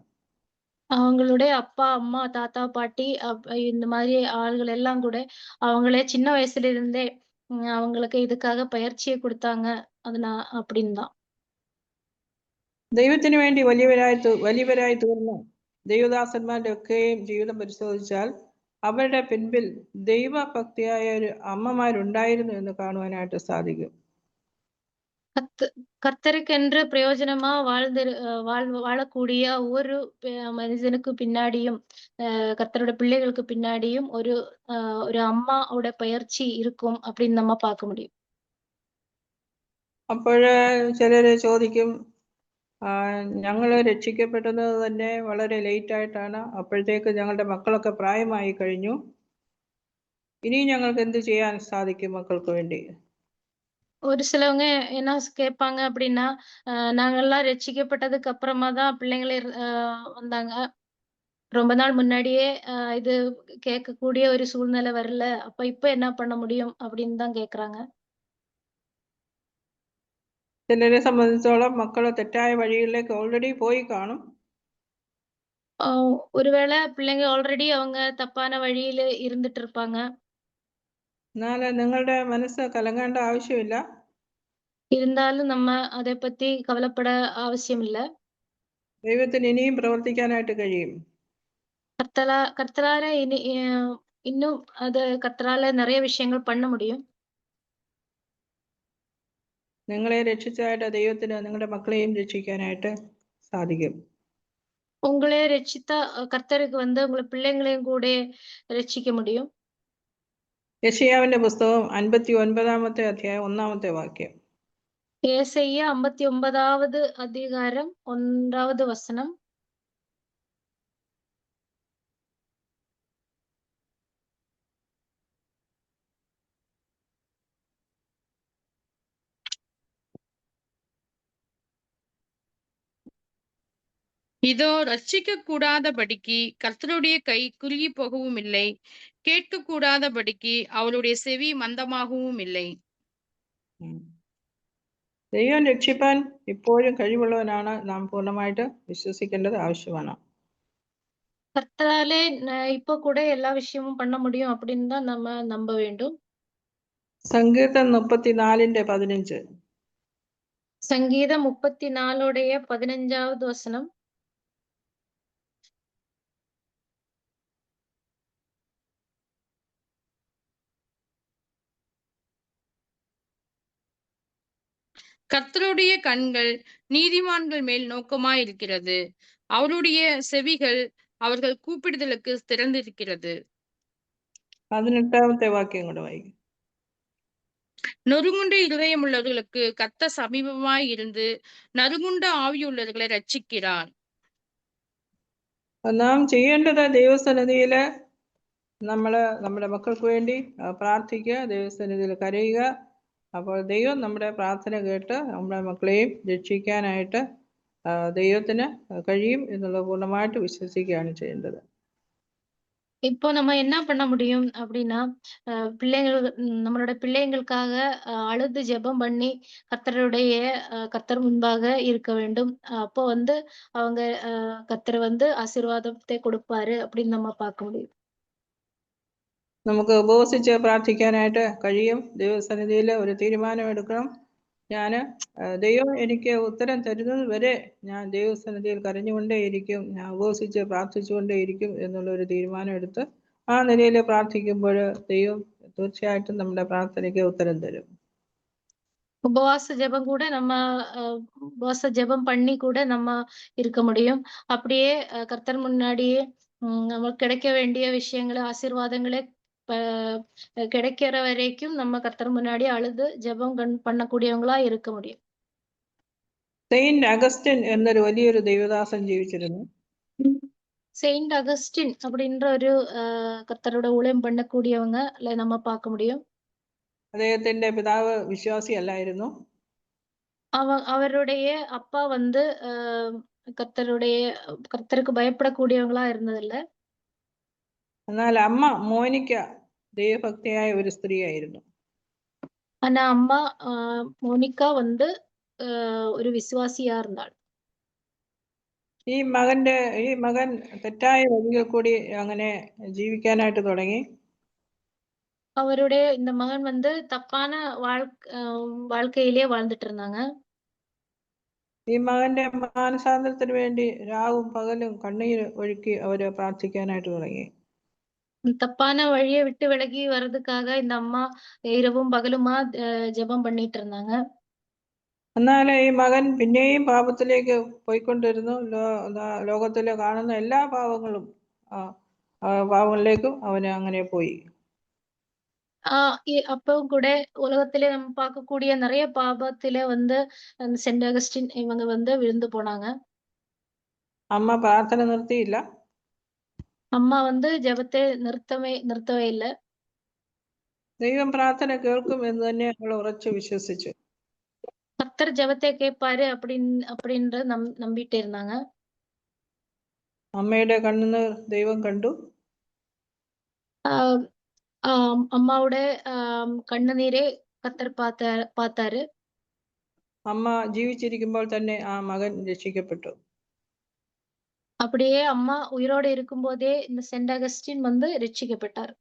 அவங்களுடைய அப்பா அம்மா தாத்தா பாட்டி இந்த மாதிரி ஆள்கள் எல்லாம் கூட அவங்களே சின்ன வயசுல இருந்தே அவங்களுக்கு இதுக்காக பயிற்சியை கொடுத்தாங்க. அப்படின்னு தான். ദൈവത്തിന് വേണ്ടി വലിയവരായി തീർന്ന ദൈവദാസന്മാരുടെ ഒക്കെയും ജീവിതം പരിശോധിച്ചാൽ അവരുടെ പിൻപിൽ ദൈവഭക്തിയായ ഒരു അമ്മമാരുണ്ടായിരുന്നു എന്ന് കാണുവാനായിട്ട് സാധിക്കും. கர்த்தருக்கென்று பிரயோஜனமா வாழக்கூடிய ஒவ்வொரு மனிதனுக்கு பின்னாடியும் கர்த்தரோட பிள்ளைகளுக்கு பின்னாடியும் ஒரு அம்மாவோட பயிற்சி இருக்கும் அப்படின்னு நம்ம பார்க்க முடியும். അപ്പോഴ് ചിലര് ചോദിക്കും, ഞങ്ങള് രക്ഷിക്കപ്പെട്ടത് തന്നെ വളരെ ലേറ്റ് ആയിട്ടാണ്, അപ്പോഴത്തേക്ക് ഞങ്ങളുടെ മക്കളൊക്കെ പ്രായമായി കഴിഞ്ഞു, ഇനി ഞങ്ങൾക്ക് എന്ത് ചെയ്യാൻ സാധിക്കും മക്കൾക്ക് വേണ്ടി? ஒரு சிலவங்க என்ன கேட்பாங்க அப்படின்னா நாங்கெல்லாம் ரட்சிக்கப்பட்டதுக்கு அப்புறமா தான் பிள்ளைங்களே வந்தாங்க, ரொம்ப நாள் முன்னாடியே இது கேட்கக்கூடிய ஒரு சூழ்நிலை வரல, அப்ப இப்ப என்ன பண்ண முடியும் அப்படின்னு தான் கேக்குறாங்க. ചിലരെ സംബന്ധിച്ചോളം മക്കള് തെറ്റായ വഴികളിലേക്ക് ഓൾറെഡി പോയി കാണും. ஒருவேளை பிள்ளைங்க ஆல்ரெடி அவங்க தப்பான வழியில இருந்துட்டு இருப்பாங்க. എന്നാൽ നിങ്ങളുടെ മനസ്സ് കലങ്ങേണ്ട ആവശ്യമില്ല. இருந்தாலும் நம்ம அதை பத்தி கவலைப்பட அவசியம் இல்ல. ദൈവത്തിന് ഇനിയും പ്രവർത്തിക്കാനായിട്ട് കഴിയും. கர்த்தரால இன்னும் கர்த்தரால நிறைய விஷயங்கள் பண்ண முடியும். നിങ്ങളെ രക്ഷിച്ചായിട്ട് ദൈവത്തിന് നിങ്ങളുടെ മക്കളെയും രക്ഷിക്കാനായിട്ട് സാധിക്കും. உங்களே ரட்சித்தா கர்த்தருக்கு வந்து உங்களை பிள்ளைங்களையும் கூட രക്ഷിக்க முடியும். യെശയ്യാവിന്റെ പുസ്തകം 59-ാമത്തെ അധ്യായം 1-ാമത്തെ വാക്യം. ஏசாயா 59வது அதிகாரம் 1வது வசனம். இதோ ரட்சிக்க கூடாதபடிக்கு கர்த்தருடைய கை குறுகி போகவும் இல்லை, கேட்க கூடாதபடிக்கு அவளுடைய செவி மந்தமாகவும் இல்லை. ദൈവം രക്ഷിപ്പാൻ ഇപ്പോഴും കഴിവുള്ളവനാണ് നാം പൂർണ്ണമായിട്ട് വിശ്വസിക്കേണ്ടത് ആവശ്യമാണ്. கர்த்தராலே இப்ப கூட எல்லா விஷயமும் பண்ண முடியும் அப்படின்னு தான் நம்ம நம்ப வேண்டும். സങ്കീർത്തനം 34:15. சங்கீதம் 34:15 வசனம். கர்த்தருடைய கண்கள் நீதிமான்கள் மேல் நோக்கமாயிருக்கிறது, அவருடைய செவிகள் அவர்கள் கூப்பிடுதலுக்கு திறந்திருக்கிறது. 18ാമത്തെ വാക്യം കൂടെ വായിക്കും. நொறுங்குண்ட இருதயமுள்ளவர்களுக்கு கர்த்தர் சமீபமாய் இருந்து நறுங்குண்ட ஆவியுள்ளவர்களை ரட்சிக்கிறார். നാം ചെയ്യേണ്ടത് ദൈവസന്നിധിയില് നമ്മുടെ മക്കൾക്ക് വേണ്ടി പ്രാർത്ഥിക്കുക, ദൈവസന്നിധിയിൽ കരയുക. അപ്പോൾ ദൈവം നമ്മുടെ പ്രാർത്ഥന കേട്ട് നമ്മുടെ മക്കളെയും രക്ഷിക്കാനായിട്ട് ദൈവത്തിന് കഴിയും എന്നുള്ളത് പൂർണ്ണമായിട്ട് വിശ്വസിക്കുകയാണ് ചെയ്യേണ്ടത്. இப்போ நம்ம என்ன பண்ண முடியும் அப்படின்னா, நம்மளோட பிள்ளைங்களுக்காக அழுது ஜெபம் பண்ணி கர்த்தர் முன்பாக இருக்க வேண்டும். அப்போ வந்து அவங்க கர்த்தர் வந்து ஆசீர்வாதத்தை கொடுப்பாரு அப்படின்னு நம்ம பார்க்க முடியும். നമുക്ക് ഉപവസിച്ച് പ്രാർത്ഥിക്കാനായിട്ട് കഴിയും. ദൈവസന്നിധിയിൽ ഒരു തീരുമാനം എടുക്കണം. ദൈവം എനിക്ക് ഉത്തരം തരുന്നത് വരെ ഞാൻ ദൈവസന്നിധിയിൽ കരഞ്ഞുകൊണ്ടേയിരിക്കും, ഞാൻ ഉപവസിച്ച് പ്രാർത്ഥിച്ചുകൊണ്ടേയിരിക്കും എന്നുള്ളൊരു തീരുമാനം എടുത്ത് ആ നിലയിൽ പ്രാർത്ഥിക്കുമ്പോൾ ദൈവം തീർച്ചയായിട്ടും നമ്മുടെ പ്രാർത്ഥനയ്ക്ക് ഉത്തരം തരും. உபவாச ஜெபம் பண்ணி கூட நம்ம இருக்க முடியும். அப்படியே கர்த்தர் முன்னாடியே நமக்கு கிடைக்க வேண்டிய விஷயங்களை, ஆசீர்வாதங்களே கிடைக்கிற வரைக்கும் நம்ம கர்த்தர் முன்னாடி அழுது ஜெபம் பண்ணக்கூடியவங்களா இருக்க முடியும். സെയിന്റ് അഗസ്റ്റിൻ എന്നൊരു വലിയൊരു ദൈവദാസൻ ജീവിച്ചിരുന്നു. സെയിന്റ് അഗസ്റ്റിൻ அப்படின்ற ஒரு கர்த்தரோட ஊழியம் பண்ணக்கூடியவங்க நம்ம பார்க்க முடியும். അദ്ദേഹത്തിന്റെ പിതാവ് വിശ്വാസി അല്ലായിരുന്നു. அவருடைய அப்பா வந்து கர்த்தருக்கு பயப்படக்கூடியவங்களா இருந்ததில்ல. എന്നാൽ അമ്മ മോനിക്ക ദൈവഭക്തിയായ ഒരു സ്ത്രീയായിരുന്നു. ஆனா அம்மா மோனிகா வந்து ഒരു വിശ്വാസിയാ இருந்தாள். ഈ മകൻ തെറ്റായ വഴിയിൽ കൂടി അങ്ങനെ ജീവിക്കാനായിട്ട് തുടങ്ങി. அவருடைய இந்த மகன் வந்து தப்பான வாழ்க்கையிலே வாழ்ந்துட்டு இருந்தாங்க. ഈ മകന്റെ മാനസാന്തരത്തിന് വേണ്ടി രാവും പകലും കണ്ണീര് ഒഴുക്കി അവര് പ്രാർത്ഥിക്കാനായിട്ട് തുടങ്ങി. தப்பான வழியை விட்டு விலகி வர்றதுக்காக இந்த அம்மா இரவும் பகலுமா ஜெபம் பண்ணிட்டு இருந்தாங்க. എന്നാൽ ഈ മകൻ പിന്നെയും പാപത്തിലേക്ക് പോയിക്കൊണ്ടിരുന്നു. ലോകത്തില് കാണുന്ന എല്ലാ പാവങ്ങളിലേക്കും അവന് അങ്ങനെ പോയി. அப்பவும் கூட உலகத்திலே நம்ம பார்க்கக்கூடிய நிறைய பாபத்திலே வந்து செயின்ட் அகஸ்டின் இவங்க வந்து விழுந்து போனாங்க. അമ്മ പ്രാർത്ഥന നിർത്തിയില്ല. அம்மா வந்து ஜெபத்தை நிறுத்தவே இல்லை. ദൈവം പ്രാർത്ഥന കേൾക്കും എന്ന് തന്നെ അവൾ ഉറച്ചു വിശ്വസിച്ചു. கர்த்தர் ஜெபத்தை கேட்பாரு அப்படின்ற நம்பிட்டு இருந்தாங்க. അമ്മയുടെ കണ്ണുനീർ ദൈവം കണ്ടു. അമ്മാവുടെ കണ്ണുനീരെ കർത്തർ பார்த்தாரு. അമ്മ ജീവിച്ചിരിക്കുമ്പോൾ തന്നെ ആ മകൻ രക്ഷിക്കപ്പെട്ടു. அப்படியே அம்மா உயிரோடு இருக்கும்போதே இந்த செயின்ட் அகஸ்டின் வந்து രക്ഷിക്കപ്പെട്ടാர்.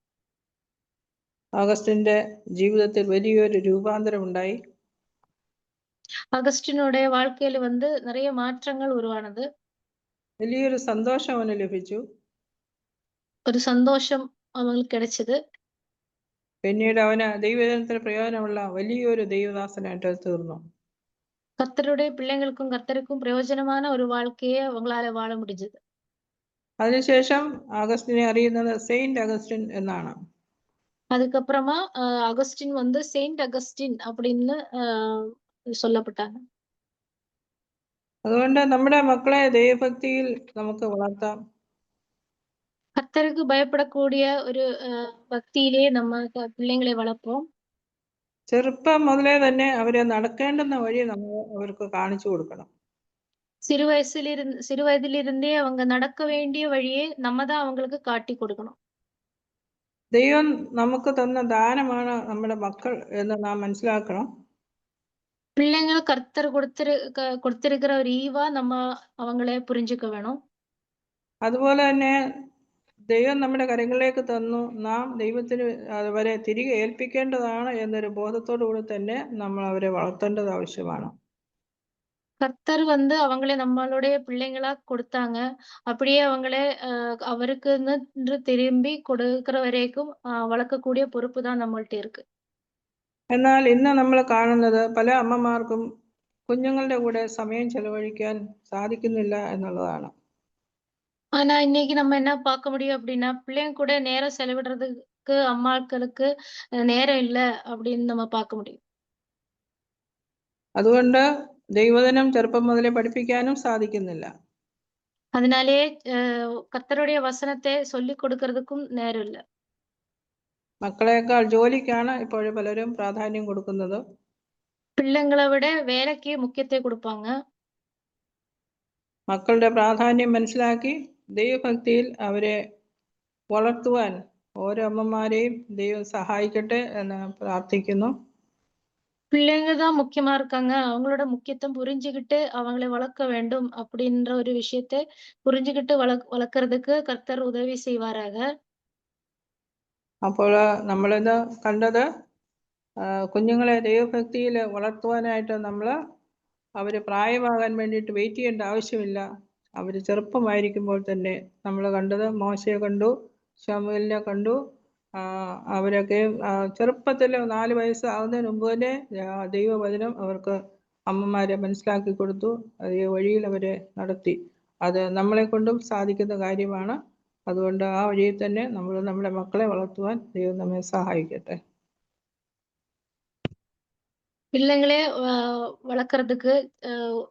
അഗസ്റ്റിന്റെ ജീവിതത്തിൽ വലിയൊരു രൂപാന്തരം ഉണ്ടായി. അഗസ്റ്റിനുடைய வாழ்க்கையில வந்து நிறைய மாற்றங்கள் உருவானது. വലിയൊരു സന്തോഷം അവന് ലഭിച്ചു. ഒരു സന്തോഷം അവൾക്ക് கிடைச்சது. പിന്നീട് അവന് ദൈവജനത്തിന് പ്രയോജനമുള്ള വലിയൊരു ദൈവദാസനായിട്ട് തീർന്നു. கர்த்தருடைய பிள்ளைங்களுக்கும் கர்த்தருக்கும் பிரயோஜனமான ஒரு வாழ்க்கையை அவங்களால வாழ முடிஞ்சது. അതിനുശേഷം അഗസ്റ്റിനെ അറിയുന്നത് സെയിന്റ് അഗസ്റ്റിൻ എന്നാണ്. அதுக்கப்புறமா அகஸ்டின் வந்து செயின்ட் அகஸ்டின் அப்படின்னு சொல்லப்பட்டாங்க. അതുകൊണ്ട് നമ്മുടെ മക്കളെ ദൈവഭക്തിയിൽ നമുക്ക് വളർത്താം. கர்த்தருக்கு பயப்படக்கூடிய ஒரு பக்தியிலே நம்ம பிள்ளைங்களை வளர்ப்போம். ചെറുപ്പം മുതലേ തന്നെ അവരെ നടക്കേണ്ടുന്ന വഴി നമ്മൾ അവർക്ക് കാണിച്ചു കൊടുക്കണം. சிறு வயதிலிருந்தே அவங்க நடக்க வேண்டிய வழியை நம்ம தான் அவங்களுக்கு காட்டி கொடுக்கணும். ദൈവം നമുക്ക് തന്ന ദാനമാണ് നമ്മുടെ മക്കൾ എന്ന് നാം മനസ്സിലാക്കണം. பிள்ளைங்க கர்த்தர் கொடுத்திருக்கிற ஒரு ஈவா நம்ம அவங்களെ புரிஞ்சுக்க വേണം. അതുപോലെ തന്നെ ദൈവം നമ്മുടെ കരങ്ങളിലേക്ക് തന്നു, നാം ദൈവത്തിന് അവരെ തിരികെ ഏൽപ്പിക്കേണ്ടതാണ് എന്നൊരു ബോധത്തോടു കൂടി തന്നെ നമ്മൾ അവരെ വളർത്തേണ്ടത് ആവശ്യമാണ്. கர்த்தர் வந்து அவங்களே நம்மளுடைய பிள்ளைங்களா கொடுத்தாங்க. அப்படியே அவங்களே அவருக்குன்னு திரும்பி கொடுக்கிற வரைக்கும் வளர்க்கக்கூடிய பொறுப்பு தான் நம்மள்ட்ட இருக்கு. എന്നാൽ ഇന്ന് നമ്മൾ കാണുന്നത് പല അമ്മമാർക്കും കുഞ്ഞുങ്ങളുടെ കൂടെ സമയം ചെലവഴിക്കാൻ സാധിക്കുന്നില്ല എന്നുള്ളതാണ്. ஆனா இன்னைக்கு நம்ம என்ன பார்க்க முடியும் அப்படின்னா, பிள்ளைங்க கூட நேரம் செலவிடுறதுக்கு அம்மாக்களுக்கு நேரம் இல்ல அப்படின்னு நம்ம பார்க்க முடியும். അതുകൊണ്ട് ദൈവവചനം ചെറുപ്പം മുതലേ പഠിപ്പിക്കാനും സാധിക്കുന്നില്ല. அதனாலே கர்த்தருடைய வசனத்தை சொல்லிக் கொடுக்கறதுக்கும் நேரம் இல்ல. മക്കളെക്കാൾ ജോലിക്കാണ് ഇപ്പോൾ പലരും പ്രാധാന്യം കൊടുക്കുന്നത്. பிள்ளைங்களை விட வேலைக்கு முக்கியத்துவம் கொடுப்பாங்க. മക്കളുടെ പ്രാധാന്യം മനസ്സിലാക്കി ദൈവഭക്തിയിൽ അവരെ വളർത്തുവാൻ ഓരോ അമ്മമാരെയും ദൈവം സഹായിക്കട്ടെ എന്ന് പ്രാർത്ഥിക്കുന്നു. பிள்ளைங்க தான் முக்கியமா இருக்காங்க. அவங்களோட முக்கியத்துவம் புரிஞ்சுகிட்டு அவங்களை வளர்க்க வேண்டும் அப்படின்ற ஒரு விஷயத்தை புரிஞ்சுகிட்டு வளர்க்கறதுக்கு கர்த்தர் உதவி செய்வாராக. അപ്പോൾ നമ്മളിത് കണ്ടത് കുഞ്ഞുങ്ങളെ ദൈവഭക്തിയിൽ വളർത്തുവാനായിട്ട് നമ്മൾ അവർ പ്രായമാകാൻ വേണ്ടിയിട്ട് വെയിറ്റ് ചെയ്യേണ്ട ആവശ്യമില്ല. അവർ ചെറുപ്പമായിരിക്കുമ്പോൾ തന്നെ നമ്മൾ കണ്ടത് മോശയെ കണ്ടു, ശമൂവേലിനെ കണ്ടു. അവരൊക്കെ ചെറുപ്പത്തിൽ 4 വയസ്സാകുന്നതിന് മുമ്പ് തന്നെ ദൈവവചനം അവർക്ക് അമ്മമാരെ മനസ്സിലാക്കി കൊടുത്തു. അതേ വഴിയിൽ അവരെ നടത്തി. അത് നമ്മളെ കൊണ്ടും സാധിക്കുന്ന കാര്യമാണ്. അതുകൊണ്ട് ആ വഴിയിൽ തന്നെ നമ്മൾ നമ്മുടെ മക്കളെ വളർത്തുവാൻ ദൈവം നമ്മെ സഹായിക്കട്ടെ. பிள்ளைங்களே வளர்க்கறதுக்கு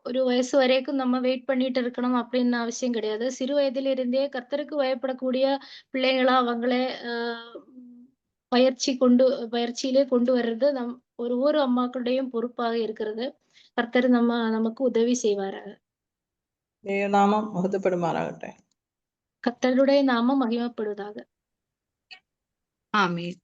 ஒரு வயசு வரைக்கும் நம்ம வெயிட் பண்ணிட்டு இருக்கணும் அப்படின்னு அவசியம் கிடையாது. சிறு வயதிலிருந்தே கர்த்தருக்கு பயப்படக்கூடிய பிள்ளைங்களா அவங்களே பயிற்சியிலே கொண்டு வர்றது ஒவ்வொரு அம்மாக்களுடையும் பொறுப்பாக இருக்கிறது. கர்த்தர் நமக்கு உதவி செய்வாராக. ദൈവനാമം മഹത്വപ്പെടുമാറാകട്ടെ. கர்த்தருடைய நாமம் மகிமைப்படுவதாக. ஆமென்.